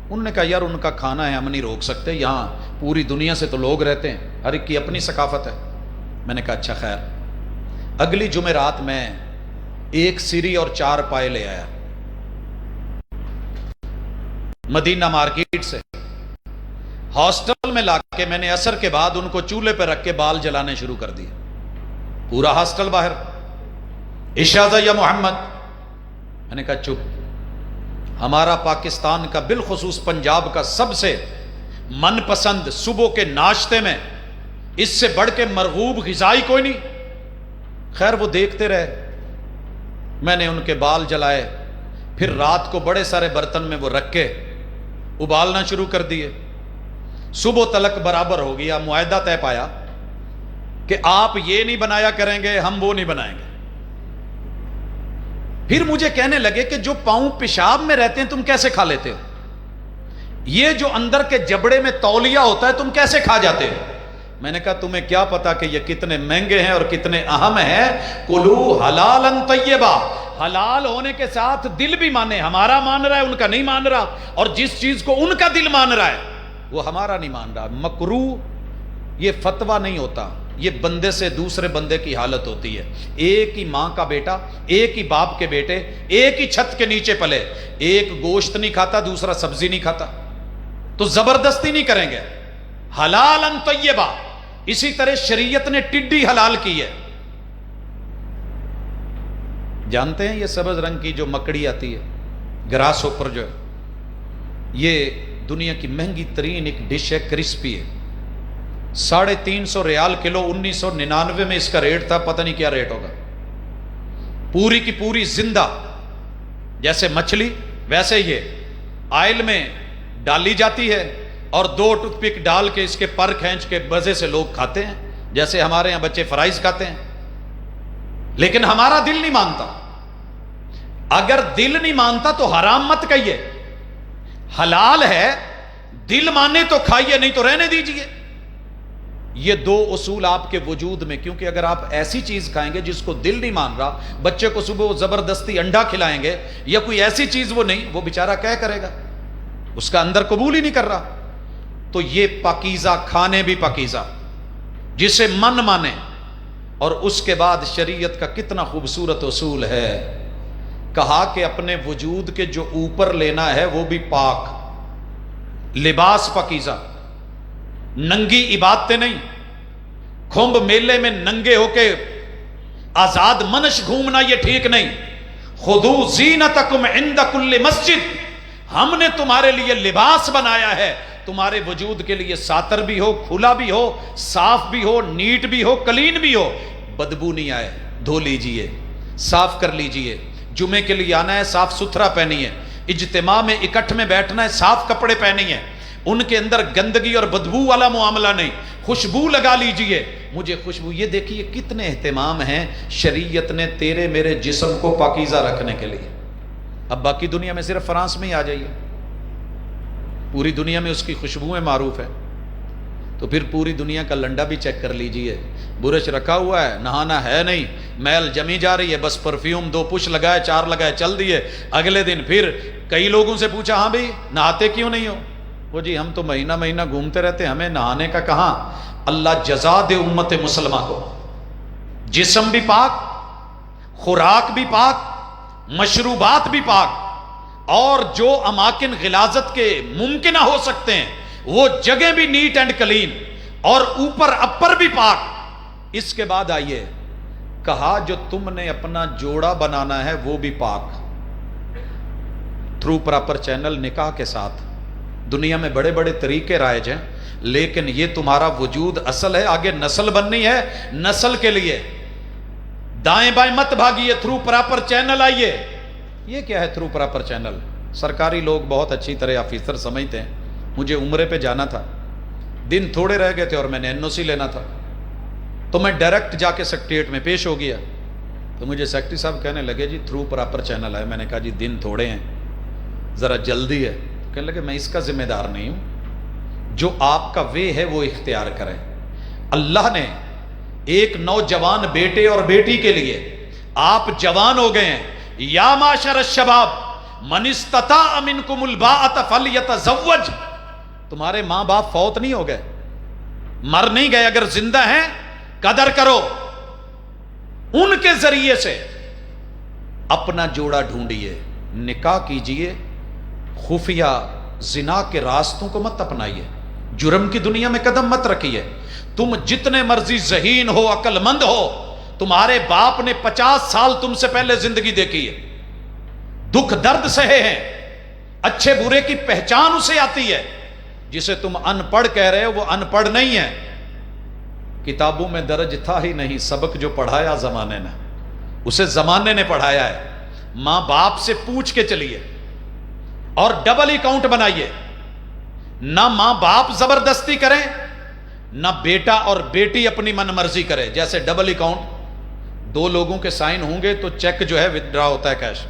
Speaker 1: انہوں نے کہا یار ان کا کھانا ہے، ہم نہیں روک سکتے، یہاں پوری دنیا سے تو لوگ رہتے ہیں، ہر ایک کی اپنی ثقافت ہے۔ میں نے کہا اچھا خیر۔ اگلی جمعرات میں 1 سری اور 4 پائے لے آیا مدینہ مارکیٹ سے، ہاسٹل میں لا کے میں نے عصر کے بعد ان کو چولہے پہ رکھ کے بال جلانے شروع کر دیے، پورا ہاسٹل باہر۔ اشاعہ یا محمد، میں نے کہا چپ، ہمارا پاکستان کا بالخصوص پنجاب کا سب سے من پسند صبح کے ناشتے میں اس سے بڑھ کے مرغوب غذائی کوئی نہیں۔ خیر وہ دیکھتے رہے، میں نے ان کے بال جلائے، پھر رات کو بڑے سارے برتن میں وہ رکھ کے ابالنا شروع کر دیے۔ صبح تلک برابر ہو گیا، معاہدہ طے پایا کہ آپ یہ نہیں بنایا کریں گے، ہم وہ نہیں بنائیں گے۔ پھر مجھے کہنے لگے کہ جو پاؤں پیشاب میں رہتے ہیں تم کیسے کھا لیتے ہو؟ یہ جو اندر کے جبڑے میں تولیہ ہوتا ہے تم کیسے کھا جاتے ہو؟ میں نے کہا تمہیں کیا پتا کہ یہ کتنے مہنگے ہیں اور کتنے اہم ہیں؟ کلو حلالا طیبا، حلال ہونے کے ساتھ دل بھی مانے، ہمارا مان رہا ہے ان کا نہیں مان رہا، اور جس چیز کو ان کا دل مان رہا ہے وہ ہمارا نہیں مان رہا۔ مکروہ یہ فتویٰ نہیں ہوتا، یہ بندے سے دوسرے بندے کی حالت ہوتی ہے۔ ایک ہی ماں کا بیٹا، ایک ہی باپ کے بیٹے، ایک ہی چھت کے نیچے پلے، ایک گوشت نہیں کھاتا دوسرا سبزی نہیں کھاتا، تو زبردستی نہیں کریں گے۔ حلالا طیبا، اسی طرح شریعت نے ٹڈی حلال کی ہے۔ جانتے ہیں یہ سبز رنگ کی جو مکڑی آتی ہے، گراس ہوپر جو ہے، یہ دنیا کی مہنگی ترین ایک ڈش ہے، کرسپی ہے، 350 ریال کلو، 1999 میں اس کا ریٹ تھا، پتہ نہیں کیا ریٹ ہوگا۔ پوری کی پوری زندہ، جیسے مچھلی ویسے یہ آئل میں ڈالی جاتی ہے اور 2 ٹوتھ پک ڈال کے اس کے پر کھینچ کے مزے سے لوگ کھاتے ہیں، جیسے ہمارے یہاں بچے فرائز کھاتے ہیں۔ لیکن ہمارا دل نہیں مانتا۔ اگر دل نہیں مانتا تو حرام مت کہیے، حلال ہے، دل مانے تو کھائیے، نہیں تو رہنے دیجئے۔ یہ 2 اصول آپ کے وجود میں، کیونکہ اگر آپ ایسی چیز کھائیں گے جس کو دل نہیں مان رہا، بچے کو صبح زبردستی انڈا کھلائیں گے یا کوئی ایسی چیز وہ نہیں، وہ بیچارہ کیا کرے گا؟ اس کا اندر قبول ہی نہیں کر رہا۔ تو یہ پاکیزہ کھانے بھی پاکیزہ، جسے من مانے۔ اور اس کے بعد شریعت کا کتنا خوبصورت اصول ہے، کہا کہ اپنے وجود کے جو اوپر لینا ہے وہ بھی پاک، لباس پاکیزہ، ننگی عبادتیں نہیں۔ کھمب میلے میں ننگے ہو کے آزاد منش گھومنا یہ ٹھیک نہیں۔ خذو زینتکم عند کل مسجد، ہم نے تمہارے لیے لباس بنایا ہے، تمہارے وجود کے لیے ساتر بھی ہو، کھلا بھی ہو، صاف بھی ہو، نیٹ بھی ہو، کلین بھی ہو، بدبو نہیں آئے، دھو لیجئے، صاف کر لیجئے۔ جمعے کے لیے آنا ہے صاف ستھرا پہنیے، اجتماع میں اکٹھ میں بیٹھنا ہے صاف کپڑے پہنیے، ان کے اندر گندگی اور بدبو والا معاملہ نہیں، خوشبو لگا لیجئے۔ مجھے خوشبو، یہ دیکھیے کتنے اہتمام ہیں شریعت نے تیرے میرے جسم کو پاکیزہ رکھنے کے لیے۔ اب باقی دنیا میں صرف فرانس میں ہی آ جائیے، پوری دنیا میں اس کی خوشبوئیں معروف ہیں، تو پھر پوری دنیا کا لنڈا بھی چیک کر لیجئے، برش رکھا ہوا ہے، نہانا ہے نہیں، میل جمی جا رہی ہے، بس پرفیوم 2 پش لگائے 4 لگائے چل دیے۔ اگلے دن پھر کئی لوگوں سے پوچھا، ہاں بھئی نہاتے کیوں نہیں ہو؟ وہ جی ہم تو مہینہ مہینہ گھومتے رہتے، ہمیں نہانے کا کہاں۔ اللہ جزا دے امت مسلمہ کو، جسم بھی پاک، خوراک بھی پاک، مشروبات بھی پاک، اور جو اماکن غلاظت کے ممکنہ ہو سکتے ہیں وہ جگہ بھی نیٹ اینڈ کلین، اور اوپر اپر بھی پاک۔ اس کے بعد آئیے، کہا جو تم نے اپنا جوڑا بنانا ہے وہ بھی پاک، تھرو پراپر چینل، نکاح کے ساتھ۔ دنیا میں بڑے بڑے طریقے رائج ہیں، لیکن یہ تمہارا وجود اصل ہے، آگے نسل بننی ہے، نسل کے لیے دائیں بائیں مت بھاگیے، تھرو پراپر چینل آئیے۔ یہ کیا ہے تھرو پراپر چینل؟ سرکاری لوگ بہت اچھی طرح آفیسر سمجھتے ہیں۔ مجھے عمرے پہ جانا تھا، دن تھوڑے رہ گئے تھے اور میں نے NOC لینا تھا، تو میں ڈائریکٹ جا کے سیکریٹریٹ میں پیش ہو گیا، تو مجھے سیکرٹری صاحب کہنے لگے جی تھرو پراپر چینل ہے۔ میں نے کہا جی دن تھوڑے ہیں، ذرا جلدی ہے۔ کہنے لگے میں اس کا ذمہ دار نہیں ہوں، جو آپ کا وے ہے وہ اختیار کریں۔ اللہ نے ایک نوجوان بیٹے اور بیٹی کے لیے، آپ جوان ہو گئے ہیں، یا معاشر الشباب من استطاع منکم الباءۃ فلیتزوج، تمہارے ماں باپ فوت نہیں ہو گئے، مر نہیں گئے، اگر زندہ ہیں قدر کرو، ان کے ذریعے سے اپنا جوڑا ڈھونڈیے، نکاح کیجئے، خفیہ زنا کے راستوں کو مت اپنائیے، جرم کی دنیا میں قدم مت رکھیے۔ تم جتنے مرضی ذہین ہو، عقل مند ہو، تمہارے باپ نے 50 سال تم سے پہلے زندگی دیکھی ہے، دکھ درد سہے ہیں، اچھے برے کی پہچان اسے آتی ہے۔ جسے تم ان پڑھ کہہ رہے ہو وہ ان پڑھ نہیں ہے، کتابوں میں درج تھا ہی نہیں، سبق جو پڑھایا زمانے نے، اسے زمانے نے پڑھایا ہے۔ ماں باپ سے پوچھ کے چلیے اور ڈبل اکاؤنٹ بنائیے، نہ ماں باپ زبردستی کریں، نہ بیٹا اور بیٹی اپنی من مرضی کرے۔ جیسے ڈبل اکاؤنٹ، دو لوگوں کے سائن ہوں گے تو چیک جو ہے ودرا ہوتا ہے کیش.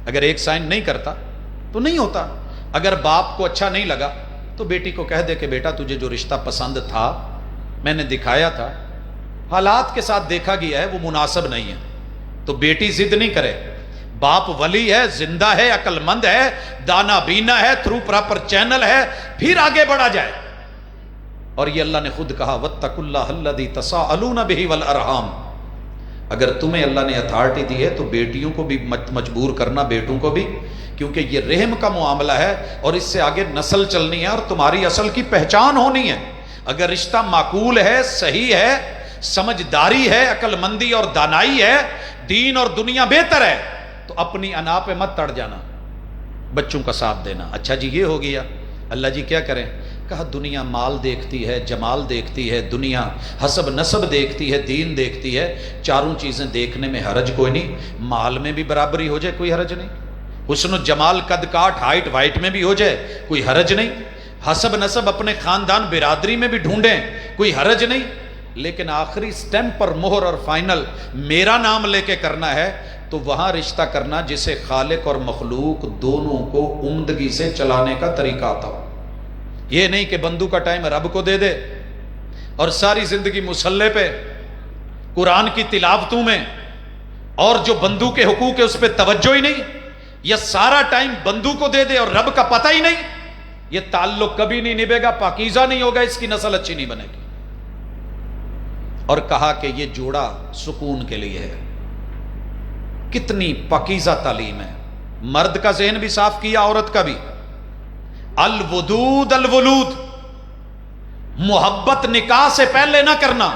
Speaker 1: اگر ایک سائن نہیں کرتا تو نہیں ہوتا. اگر باپ کو اچھا نہیں لگا تو بیٹی کو کہہ دے کہ بیٹا تجھے جو رشتہ پسند تھا میں نے دکھایا تھا, حالات کے ساتھ دیکھا گیا ہے وہ مناسب نہیں ہے, تو بیٹی ضد نہیں کرے. باپ ولی ہے, زندہ ہے, عقل مند ہے, دانا بینا ہے, تھرو پراپر چینل ہے, پھر آگے بڑھا جائے. اور یہ اللہ نے خود کہا وَاتَّقُوا اللَّهَ الَّذِي تَسَاءَلُونَ بِهِ وَالْأَرْحَامَ. اگر تمہیں اللہ نے اتھارٹی دی ہے تو بیٹیوں کو بھی مجبور کرنا, بیٹوں کو بھی, کیونکہ یہ رحم کا معاملہ ہے اور اس سے آگے نسل چلنی ہے اور تمہاری اصل کی پہچان ہونی ہے. اگر رشتہ معقول ہے, صحیح ہے, سمجھداری ہے, عقل مندی اور دانائی ہے, دین اور دنیا بہتر ہے, تو اپنی انا پہ مت تڑ جانا, بچوں کا ساتھ دینا. اچھا جی یہ ہو گیا, اللہ جی کیا کریں؟ کہا دنیا مال دیکھتی ہے, جمال دیکھتی ہے, دنیا حسب نسب دیکھتی ہے, دین دیکھتی ہے. چاروں چیزیں دیکھنے میں حرج کوئی نہیں. مال میں بھی برابری ہو جائے کوئی حرج نہیں, حسن و جمال قد کاٹ ہائٹ وائٹ میں بھی ہو جائے کوئی حرج نہیں, حسب نسب اپنے خاندان برادری میں بھی ڈھونڈیں کوئی حرج نہیں. لیکن آخری سٹیمپ پر مہر اور فائنل میرا نام لے کے کرنا ہے تو وہاں رشتہ کرنا جسے خالق اور مخلوق دونوں کو عمدگی سے چلانے کا طریقہ آتا ہو. یہ نہیں کہ بندو کا ٹائم رب کو دے دے اور ساری زندگی مصلے پہ قرآن کی تلاوتوں میں, اور جو بندو کے حقوق ہے اس پہ توجہ ہی نہیں, یا سارا ٹائم بندو کو دے دے اور رب کا پتہ ہی نہیں. یہ تعلق کبھی نہیں نبھے گا, پاکیزہ نہیں ہوگا, اس کی نسل اچھی نہیں بنے گی. اور کہا کہ یہ جوڑا سکون کے لیے ہے. کتنی پاکیزہ تعلیم ہے. مرد کا ذہن بھی صاف کیا, عورت کا بھی. الودود الولود, محبت نکاح سے پہلے نہ کرنا,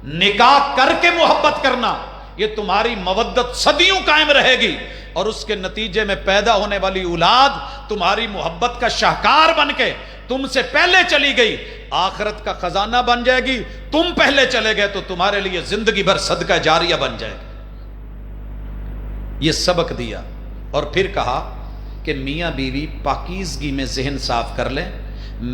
Speaker 1: نکاح کر کے محبت کرنا. یہ تمہاری مودت صدیوں قائم رہے گی اور اس کے نتیجے میں پیدا ہونے والی اولاد تمہاری محبت کا شاہکار بن کے تم سے پہلے چلی گئی, آخرت کا خزانہ بن جائے گی. تم پہلے چلے گئے تو تمہارے لیے زندگی بھر صدقہ جاریہ بن جائے گی. یہ سبق دیا اور پھر کہا کہ میاں بیوی پاکیزگی میں ذہن صاف کر لیں.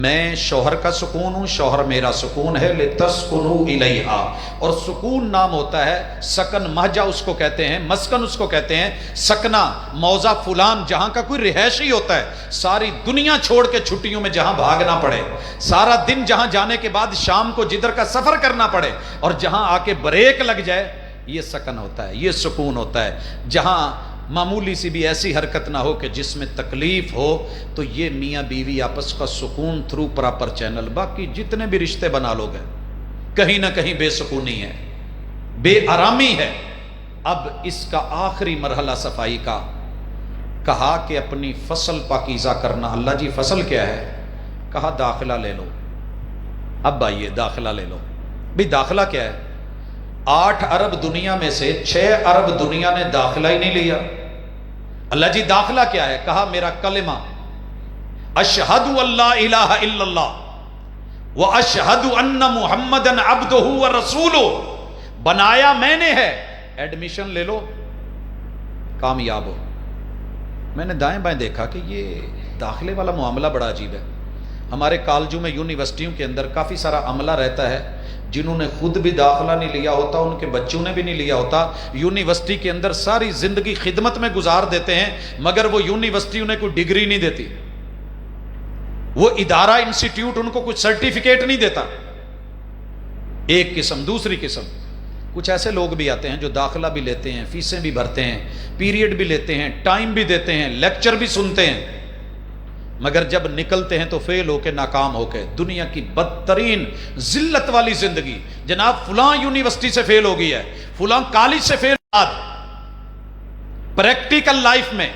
Speaker 1: میں شوہر کا سکون ہوں, شوہر میرا سکون ہے. لِتَسْكُنُوا إِلَيْهَا, اور سکون نام ہوتا ہے سکن, مہجہ اس کو کہتے ہیں, مسکن اس کو کہتے ہیں, سکنا موضع فلان جہاں کا کوئی رہائشی ہوتا ہے. ساری دنیا چھوڑ کے چھٹیوں میں جہاں بھاگنا پڑے, سارا دن جہاں جانے کے بعد شام کو جدھر کا سفر کرنا پڑے اور جہاں آ کے بریک لگ جائے, یہ سکن ہوتا ہے, یہ سکون ہوتا ہے. جہاں معمولی سی بھی ایسی حرکت نہ ہو کہ جس میں تکلیف ہو, تو یہ میاں بیوی آپس کا سکون تھرو پراپر چینل. باقی جتنے بھی رشتے بنا لو گے کہیں نہ کہیں بے سکونی ہے, بے آرامی ہے. اب اس کا آخری مرحلہ صفائی کا, کہا کہ اپنی فصل پاکیزہ کرنا. اللہ جی فصل کیا ہے؟ کہا داخلہ لے لو. اب آئیے داخلہ لے لو. بھی داخلہ کیا ہے؟ 8 ارب دنیا میں سے 6 ارب دنیا نے داخلہ ہی نہیں لیا. اللہ جی داخلہ کیا ہے؟ کہا میرا کلمہ اشہد اللہ الہ الا اللہ و اشہد ان محمدن عبدہ و رسولہ, بنایا میں نے ہے, ایڈمیشن لے لو کامیاب ہو. میں نے دائیں بائیں دیکھا کہ یہ داخلے والا معاملہ بڑا عجیب ہے. ہمارے کالجوں میں, یونیورسٹیوں کے اندر کافی سارا عملہ رہتا ہے جنہوں نے خود بھی داخلہ نہیں لیا ہوتا, ان کے بچوں نے بھی نہیں لیا ہوتا. یونیورسٹی کے اندر ساری زندگی خدمت میں گزار دیتے ہیں مگر وہ یونیورسٹی انہیں کوئی ڈگری نہیں دیتی, وہ ادارہ انسٹیٹیوٹ ان کو کچھ سرٹیفکیٹ نہیں دیتا. ایک قسم. دوسری قسم, کچھ ایسے لوگ بھی آتے ہیں جو داخلہ بھی لیتے ہیں, فیسیں بھی بھرتے ہیں, پیریڈ بھی لیتے ہیں, ٹائم بھی دیتے ہیں, لیکچر بھی سنتے ہیں, مگر جب نکلتے ہیں تو فیل ہو کے, ناکام ہو کے. دنیا کی بدترین ذلت والی زندگی. جناب فلاں یونیورسٹی سے فیل ہو گئی ہے, فلاں کالج سے فیل. پریکٹیکل لائف میں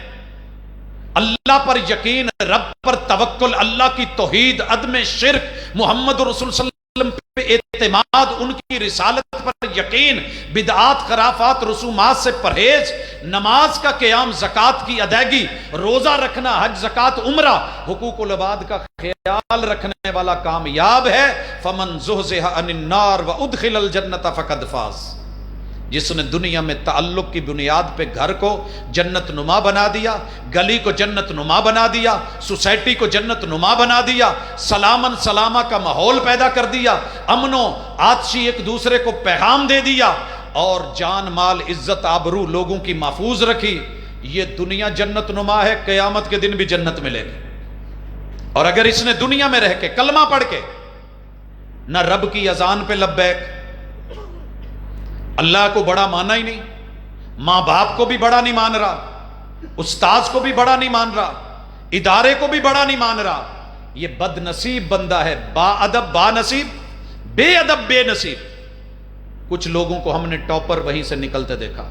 Speaker 1: اللہ پر یقین, رب پر توکل, اللہ کی توحید, عدم شرک, محمد رسول صلی اللہ علیہ وسلم پہ اعتماد, ان کی رسالت پر یقین, بدعات خرافات رسومات سے پرہیز, نماز کا قیام, زکوٰۃ کی ادائیگی, روزہ رکھنا, حج زکوٰۃ عمرہ, حقوق العباد کا خیال رکھنے والا کامیاب ہے. فمن زحزح عن النار وادخل الجنۃ فقد فاز. جس نے دنیا میں تعلق کی بنیاد پہ گھر کو جنت نما بنا دیا, گلی کو جنت نما بنا دیا, سوسائٹی کو جنت نما بنا دیا, سلامن سلامہ کا ماحول پیدا کر دیا, امن و آتشی ایک دوسرے کو پیغام دے دیا, اور جان مال عزت آبرو لوگوں کی محفوظ رکھی، یہ دنیا جنت نما ہے، قیامت کے دن بھی جنت ملے گی۔ اور اگر اس نے دنیا میں رہ کے کلمہ پڑھ کے نہ رب کی اذان پہ لبیک، اللہ کو بڑا مانا ہی نہیں، ماں باپ کو بھی بڑا نہیں مان رہا، استاذ کو بھی بڑا نہیں مان رہا، ادارے کو بھی بڑا نہیں مان رہا، یہ بد نصیب بندہ ہے، با ادب با نصیب، بے ادب بے نصیب۔ کچھ لوگوں کو ہم نے ٹاپر وہیں سے نکلتے دیکھا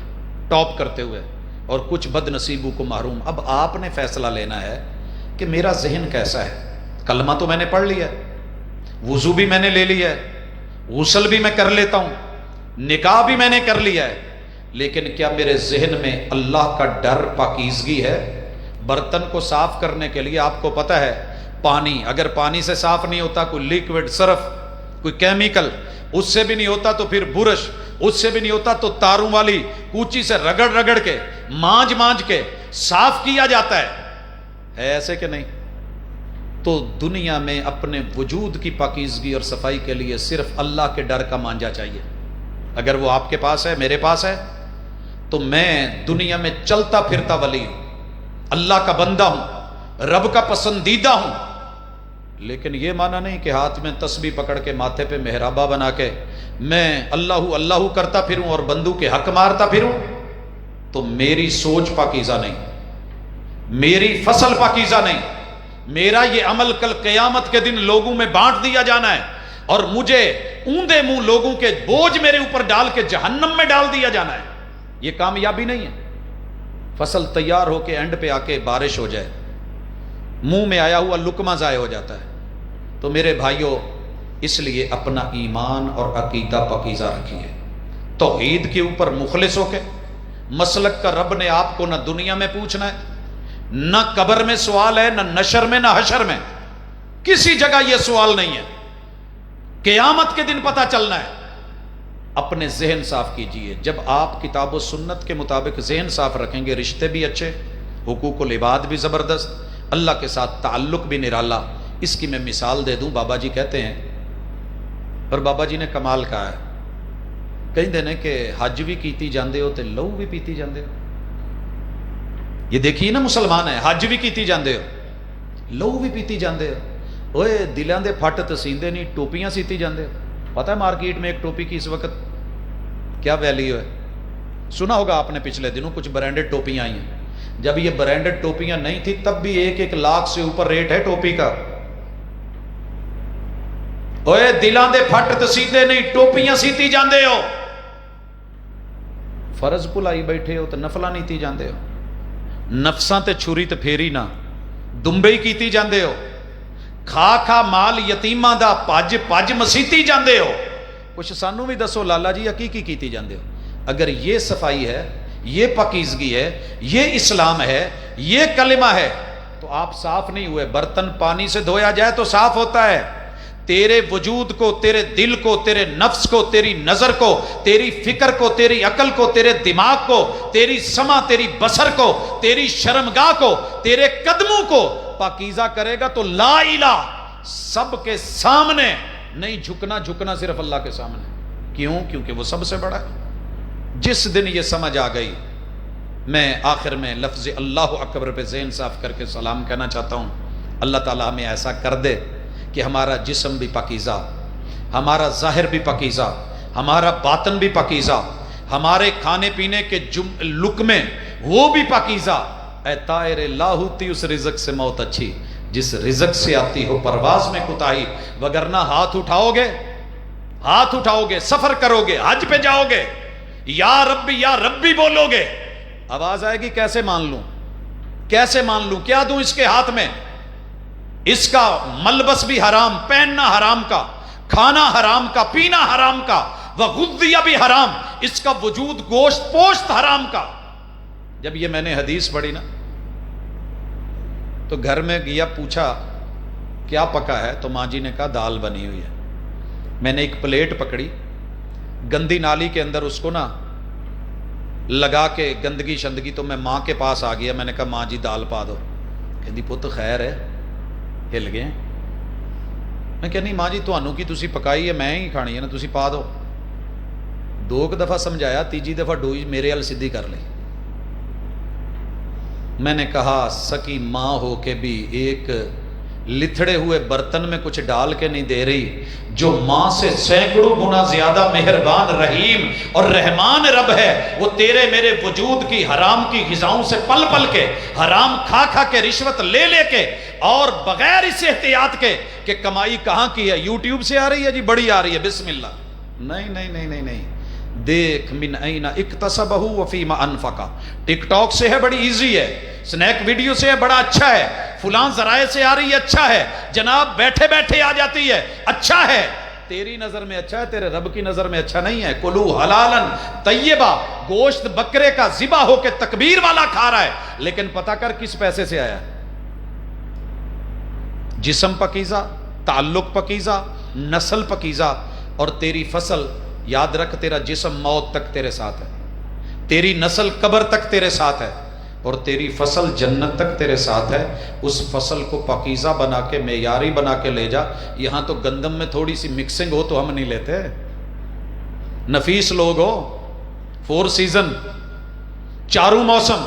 Speaker 1: ٹاپ کرتے ہوئے، اور کچھ بد نصیبوں کو محروم۔ اب آپ نے فیصلہ لینا ہے کہ میرا ذہن کیسا ہے۔ کلمہ تو میں نے پڑھ لیا ہے، وضو بھی میں نے لے لیا ہے، غسل بھی میں کر لیتا ہوں، نکاح بھی میں نے کر لیا ہے، لیکن کیا میرے ذہن میں اللہ کا ڈر پاکیزگی ہے؟ برتن کو صاف کرنے کے لیے آپ کو پتہ ہے پانی، اگر پانی سے صاف نہیں ہوتا کوئی لیکوڈ صرف کوئی کیمیکل، اس سے بھی نہیں ہوتا تو پھر برش، اس سے بھی نہیں ہوتا تو تاروں والی کوچی سے رگڑ رگڑ کے مانج مانج کے صاف کیا جاتا ہے ایسے کہ نہیں؟ تو دنیا میں اپنے وجود کی پاکیزگی اور صفائی کے لیے صرف اللہ کے ڈر کا مانجا چاہیے۔ اگر وہ آپ کے پاس ہے، میرے پاس ہے، تو میں دنیا میں چلتا پھرتا ولی ہوں، اللہ کا بندہ ہوں، رب کا پسندیدہ ہوں، لیکن یہ مانا نہیں کہ ہاتھ میں تسبیح پکڑ کے ماتھے پہ محرابہ بنا کے میں اللہ اللہ کرتا پھروں اور بندوں کے حق مارتا پھروں، تو میری سوچ پاکیزہ نہیں، میری فصل پاکیزہ نہیں، میرا یہ عمل کل قیامت کے دن لوگوں میں بانٹ دیا جانا ہے، اور مجھے اوندے منہ لوگوں کے بوجھ میرے اوپر ڈال کے جہنم میں ڈال دیا جانا ہے۔ یہ کامیابی نہیں ہے۔ فصل تیار ہو کے اینڈ پہ آ کے بارش ہو جائے، منہ میں آیا ہوا لقمہ ضائع ہو جاتا ہے۔ تو میرے بھائیوں، اس لیے اپنا ایمان اور عقیدہ پاکیزہ رکھیے، توحید کے اوپر مخلص ہو کے۔ مسلک کا رب نے آپ کو نہ دنیا میں پوچھنا ہے، نہ قبر میں سوال ہے، نہ نشر میں، نہ حشر میں، کسی جگہ یہ سوال نہیں ہے۔ قیامت کے دن پتہ چلنا ہے۔ اپنے ذہن صاف کیجئے۔ جب آپ کتاب و سنت کے مطابق ذہن صاف رکھیں گے، رشتے بھی اچھے، حقوق العباد بھی زبردست، اللہ کے ساتھ تعلق بھی نرالا۔ اس کی میں مثال دے دوں، بابا جی کہتے ہیں، اور بابا جی نے کمال کہا ہے، کہیں نے کہ حج بھی کیتی جاندے ہو تے لہو بھی پیتی جاندے ہو۔ یہ دیکھیے نا، مسلمان ہے، حج بھی کیتی جاندے ہو، لہو بھی پیتی جاندے ہو، اوے دلان دے پھٹ تے سیندے نہیں، ٹوپیاں سیتی جاندے ہو۔ پتہ ہے مارکیٹ میں ایک ٹوپی کی اس وقت کیا ویلیو ہے؟ سنا ہوگا آپ نے پچھلے دنوں کچھ برانڈڈ ٹوپیاں آئی ہیں۔ جب یہ برانڈڈ ٹوپیاں نہیں تھی تب بھی 1-1 لاکھ سے اوپر ریٹ ہے ٹوپی کا۔ اوے دلان دے پھٹ تے سیندے نہیں، ٹوپیاں سیتی جاندے ہو۔ فرض بھلائی بیٹھے ہو تو نفلہ نہیں تی جاندے ہو، نفساں تے چھری تے پھیری نہ دمبئی کیتی جاندے ہو، کھا کھا مال یتیماں دا پج پج مسیتی جاندے ہو۔ کچھ سانوں بھی دسو لالا جی حقیقی کیتی جاندے ہو۔ اگر یہ صفائی ہے، یہ پاکیزگی ہے، یہ اسلام ہے، یہ کلمہ ہے، تو آپ صاف نہیں ہوئے۔ برتن پانی سے دھویا جائے تو صاف ہوتا ہے۔ تیرے وجود کو، تیرے دل کو، تیرے نفس کو، تیری نظر کو، تیری فکر کو، تیری عقل کو، تیرے دماغ کو، تیری سمع، تیری بصر کو، تیری شرمگاہ کو، تیرے قدموں کو پاکیزہ کرے گا تو لا الہ سب کے سامنے نہیں جھکنا، جھکنا صرف اللہ کے سامنے۔ کیوں؟ کیونکہ وہ سب سے بڑا ہے۔ جس دن یہ سمجھ آ گئی، میں آخر میں لفظ اللہ اکبر پہ ذہن صاف کر کے سلام کہنا چاہتا ہوں۔ اللہ تعالیٰ ہمیں ایسا کر دے کہ ہمارا جسم بھی پاکیزہ، ہمارا ظاہر بھی پاکیزہ، ہمارا باطن بھی پاکیزہ، ہمارے کھانے پینے کے لقمے وہ بھی پاکیزہ۔ اے طائر لا ہوتی اس رزق سے موت اچھی جس رزق سے آتی ہو پرواز میں کوتاہی، وگرنہ ہاتھ اٹھاؤ گے، سفر کرو گے، حج پہ جاؤ گے، یا ربی بولو گے، آواز آئے گی کیسے مان لوں، کیسے مان لوں، کیا دوں اس کے ہاتھ میں؟ اس کا ملبس بھی حرام، پہننا حرام کا، کھانا حرام کا، پینا حرام کا، وغذی بھی حرام، اس کا وجود گوشت پوشت حرام کا۔ جب یہ میں نے حدیث پڑھی نا تو گھر میں گیا، پوچھا کیا پکا ہے، تو ماں جی نے کہا دال بنی ہوئی ہے۔ میں نے ایک پلیٹ پکڑی، گندی نالی کے اندر اس کو نا لگا کے گندگی شندگی، تو میں ماں کے پاس آ گیا، میں نے کہا ماں جی دال پا دو۔ کہندی پت خیر ہے، ہل گئے۔ میں کہ نہیں ماں جی تھانوں کی تسی پکائی ہے، میں ہی کھانی ہے نا، تسی پا دو۔ دو دفعہ سمجھایا, تیجی دفعہ ڈوئی میرے ال سیدھی کر لی. میں نے کہا سکی ماں ہو کے بھی ایک لتھڑے ہوئے برتن میں کچھ ڈال کے نہیں دے رہی, جو ماں سے سینکڑوں گنا زیادہ مہربان رحیم اور رحمان رب ہے, وہ تیرے میرے وجود کی حرام کی غذاؤں سے پل پل کے, حرام کھا کھا کے, رشوت لے لے کے, اور بغیر اس احتیاط کے کہ کمائی کہاں کی ہے, یوٹیوب سے آ رہی ہے جی, بڑی آ رہی ہے, بسم اللہ. نہیں نہیں نہیں نہیں نہیں, دیکھ من این اکتسبہ وفیما انفقا. ٹک ٹاک سے ہے بڑی ایزی ہے, سنیک ویڈیو سے ہے بڑا اچھا ہے, فلان ذرائع سے آ رہی ہے اچھا ہے, جناب بیٹھے بیٹھے آ جاتی ہے اچھا ہے. تیری نظر میں اچھا ہے, تیرے رب کی نظر میں اچھا نہیں ہے. کلو حلالا طیبا, گوشت بکرے کا ذبح ہو کے تکبیر والا کھا رہا ہے, لیکن پتہ کر کس پیسے سے آیا ہے. جسم پکیزہ, تعلق پکیزہ, نسل پکیزہ, اور تیری فصل یاد رکھ, تیرا جسم موت تک تیرے ساتھ ہے, تیری نسل قبر تک تیرے ساتھ ہے, اور تیری فصل جنت تک تیرے ساتھ ہے. اس فصل کو پاکیزہ بنا کے, معیاری بنا کے لے جا. یہاں تو گندم میں تھوڑی سی مکسنگ ہو تو ہم نہیں لیتے, نفیس لوگ ہو, 4 سیزن, چاروں موسم.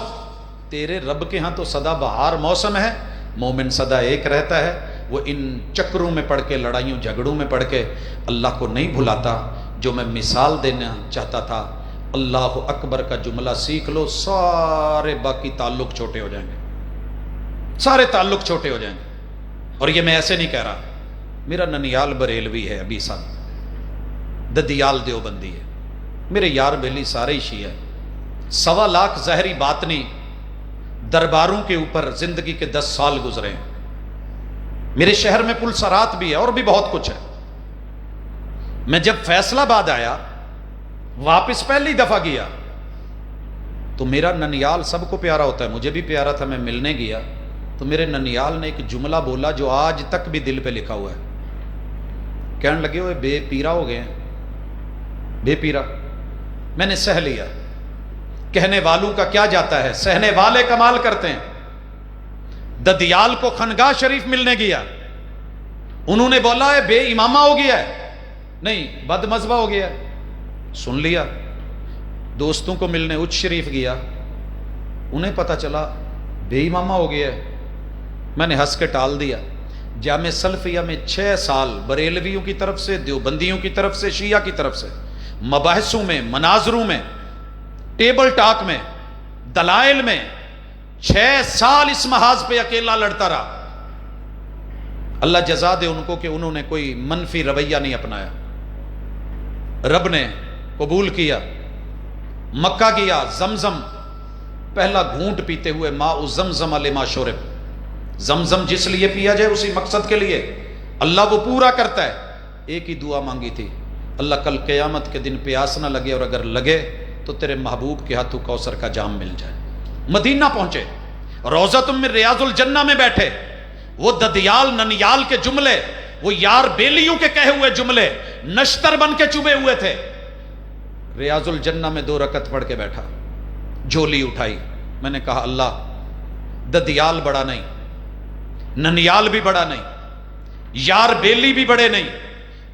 Speaker 1: تیرے رب کے ہاں تو سدا بہار موسم ہے. مومن سدا ایک رہتا ہے, وہ ان چکروں میں پڑھ کے, لڑائیوں جھگڑوں میں پڑھ کے اللہ کو نہیں بھلاتا. جو میں مثال دینا چاہتا تھا, اللہ اکبر کا جملہ سیکھ لو, سارے باقی تعلق چھوٹے ہو جائیں گے, سارے تعلق چھوٹے ہو جائیں گے. اور یہ میں ایسے نہیں کہہ رہا, میرا ننیال بریلوی ہے, ابھی سن ددیال دیوبندی ہے, میرے یار بیلی سارے ہی شیعہ ہے. 1.25 لاکھ ظاہری باطنی درباروں کے اوپر زندگی کے 10 سال گزرے ہیں. میرے شہر میں پلسرات بھی ہے اور بھی بہت کچھ ہے. میں جب فیصل آباد آیا, واپس پہلی دفعہ گیا, تو میرا ننیال سب کو پیارا ہوتا ہے, مجھے بھی پیارا تھا. میں ملنے گیا تو میرے ننیال نے ایک جملہ بولا جو آج تک بھی دل پہ لکھا ہوا ہے. کہنے لگے ہوئے بے پیرا ہو گئے ہیں, بے پیرا. میں نے سہ لیا, کہنے والوں کا کیا جاتا ہے, سہنے والے کمال کرتے ہیں. ددیال کو خانقاہ شریف ملنے گیا, انہوں نے بولا ہے بے امامہ ہو گیا ہے, نہیں بد مذہبہ ہو گیا ہے. سن لیا. دوستوں کو ملنے اچ شریف گیا, انہیں پتا چلا بے امامہ ہو گیا ہے. میں نے ہنس کے ٹال دیا. جامع سلفیہ میں 6 سال بریلویوں کی طرف سے, دیوبندیوں کی طرف سے, شیعہ کی طرف سے, مباحثوں میں, مناظروں میں, ٹیبل ٹاک میں, دلائل میں 6 سال اس محاذ پہ اکیلا لڑتا رہا. اللہ جزا دے ان کو کہ انہوں نے کوئی منفی رویہ نہیں اپنایا. رب نے قبول کیا. مکہ گیا, زمزم پہلا گھونٹ پیتے ہوئے, ماء زمزم لما شرب, زمزم جس لیے پیا جائے اسی مقصد کے لیے اللہ وہ پورا کرتا ہے. ایک ہی دعا مانگی تھی, اللہ کل قیامت کے دن پیاس نہ لگے, اور اگر لگے تو تیرے محبوب کے ہاتھوں کوثر کا جام مل جائے. مدینہ پہنچے, روضۃ من ریاض الجنہ میں بیٹھے. وہ ددیال ننیال کے جملے, وہ یار بیلیوں کے کہے ہوئے جملے نشتر بن کے چبے ہوئے تھے. ریاض الجنہ میں 2 رکعت پڑھ کے بیٹھا, جھولی اٹھائی. میں نے کہا اللہ, ددیال بڑا نہیں, ننیال بھی بڑا نہیں, یار بیلی بھی بڑے نہیں,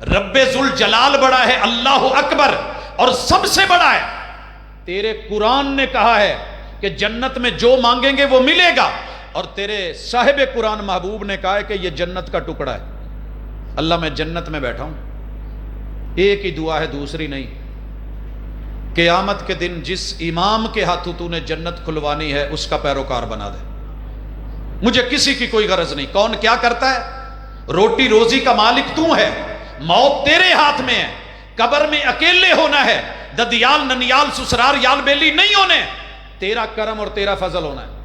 Speaker 1: رب ذوالجلال بڑا ہے, اللہ اکبر, اور سب سے بڑا ہے. تیرے قرآن نے کہا ہے کہ جنت میں جو مانگیں گے وہ ملے گا, اور تیرے صاحب قرآن محبوب نے کہا ہے کہ یہ جنت کا ٹکڑا ہے. اللہ میں جنت میں بیٹھا ہوں, ایک ہی دعا ہے, دوسری نہیں. قیامت کے دن جس امام کے ہاتھوں تو نے جنت کھلوانی ہے اس کا پیروکار بنا دے. مجھے کسی کی کوئی غرض نہیں, کون کیا کرتا ہے, روٹی روزی کا مالک تو ہے, موت تیرے ہاتھ میں ہے, قبر میں اکیلے ہونا ہے, ددیال ننیال سسرار یال بیلی نہیں ہونے, تیرا کرم اور تیرا فضل ہونا ہے.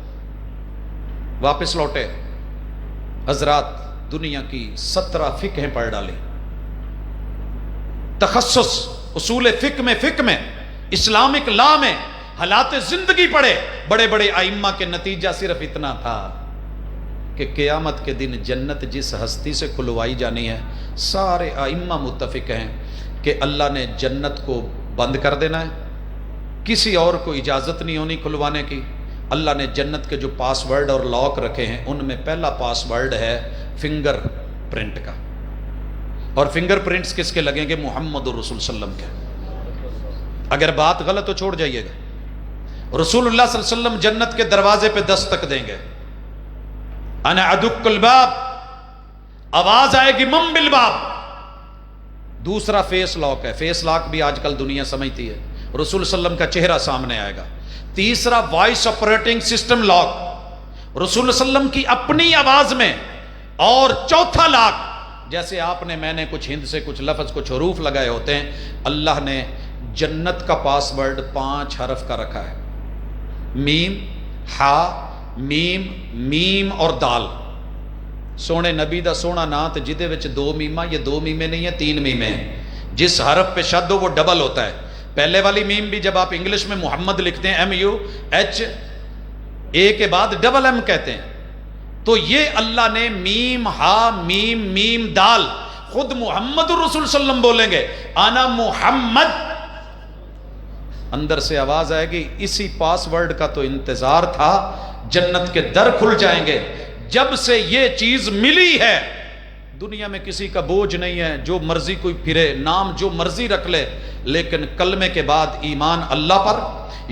Speaker 1: واپس لوٹے, حضرات دنیا کی 17 فقہیں پڑھ ڈالی, تخصص اصول فقہ میں, اسلامک لا میں, حالات زندگی پڑھے. بڑے بڑے ائمہ کے نتیجہ صرف اتنا تھا کہ قیامت کے دن جنت جس ہستی سے کھلوائی جانی ہے, سارے ائمہ متفق ہیں کہ اللہ نے جنت کو بند کر دینا ہے, کسی اور کو اجازت نہیں ہونی کھلوانے کی. اللہ نے جنت کے جو پاس ورڈ اور لاک رکھے ہیں ان میں پہلا پاس ورڈ ہے فنگر پرنٹ کا, اور فنگر پرنٹس کس کے لگیں گے, محمد رسول صلی اللہ علیہ وسلم کے. اگر بات غلط تو چھوڑ جائیے گا۔ رسول اللہ صلی اللہ علیہ وسلم جنت کے دروازے پہ دستک دیں گے، انا ادق الباب، آواز آئے گی من بالباب۔ دوسرا فیس لاک ہے، فیس لاک بھی آج کل دنیا سمجھتی ہے، رسول صلی اللہ علیہ وسلم کا چہرہ سامنے آئے گا۔ تیسرا وائس آپریٹنگ سسٹم لاک، رسول صلی اللہ علیہ وسلم کی اپنی آواز میں۔ اور چوتھا لاک، جیسے آپ نے میں نے کچھ ہند سے کچھ لفظ کچھ حروف لگائے ہوتے ہیں، اللہ نے جنت کا پاس ورڈ 5 حرف کا رکھا ہے، میم، ہا، میم، میم اور دال۔ سونے نبی دا سونا نا تے جدے وچ 2 میماں، یہ 2 میمیں نہیں ہیں، 3 میمیں ہیں۔ جس حرف پہ شد ہو وہ ڈبل ہوتا ہے۔ پہلے والی میم بھی جب آپ انگلش میں محمد لکھتے ہیں MUH، اے کے بعد ڈبل ایم کہتے ہیں، تو یہ اللہ نے میم، ہا، میم، میم، دال، خود محمد الرسول صلی اللہ علیہ وسلم بولیں گے انا محمد، اندر سے آواز آئے گی۔ اسی پاس ورڈ کا تو انتظار تھا، جنت کے در کھل جائیں گے۔ جب سے یہ چیز ملی ہے، دنیا میں کسی کا بوجھ نہیں ہے، جو مرضی کوئی پھرے، نام جو مرضی رکھ لے، لیکن کلمے کے بعد ایمان اللہ پر،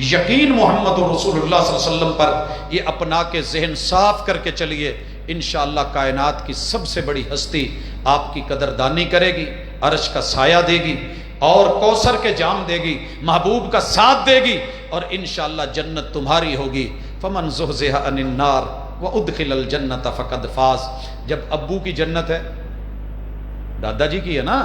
Speaker 1: یقین محمد رسول اللہ صلی اللہ علیہ وسلم پر، یہ اپنا کے ذہن صاف کر کے چلیے، انشاءاللہ کائنات کی سب سے بڑی ہستی آپ کی قدردانی کرے گی، عرش کا سایہ دے گی، اور کوثر کے جام دے گی، محبوب کا ساتھ دے گی، اور انشاءاللہ جنت تمہاری ہوگی۔ فمن زحزح عن النار وادخل الجنت فقد فاز۔ جب ابو کی جنت ہے، دادا جی کی ہے نا،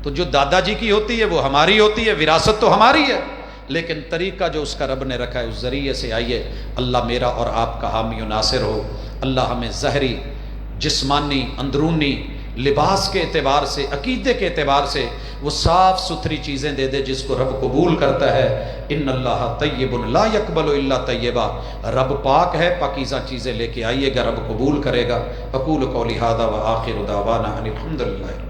Speaker 1: تو جو دادا جی کی ہوتی ہے وہ ہماری ہوتی ہے، وراثت تو ہماری ہے، لیکن طریقہ جو اس کا رب نے رکھا ہے اس ذریعے سے آئیے۔ اللہ میرا اور آپ کا حامی و ناصر ہو۔ اللہ ہمیں ظاہری، جسمانی، اندرونی، لباس کے اعتبار سے، عقیدے کے اعتبار سے وہ صاف ستھری چیزیں دے دے جس کو رب قبول کرتا ہے۔ ان اللہ طیب لا یقبل الا طیبا، رب پاک ہے، پاکیزہ چیزیں لے کے آئیے گا، رب قبول کرے گا۔ اقول قولی ھذا وآخر دعوانا ان الحمد للہ۔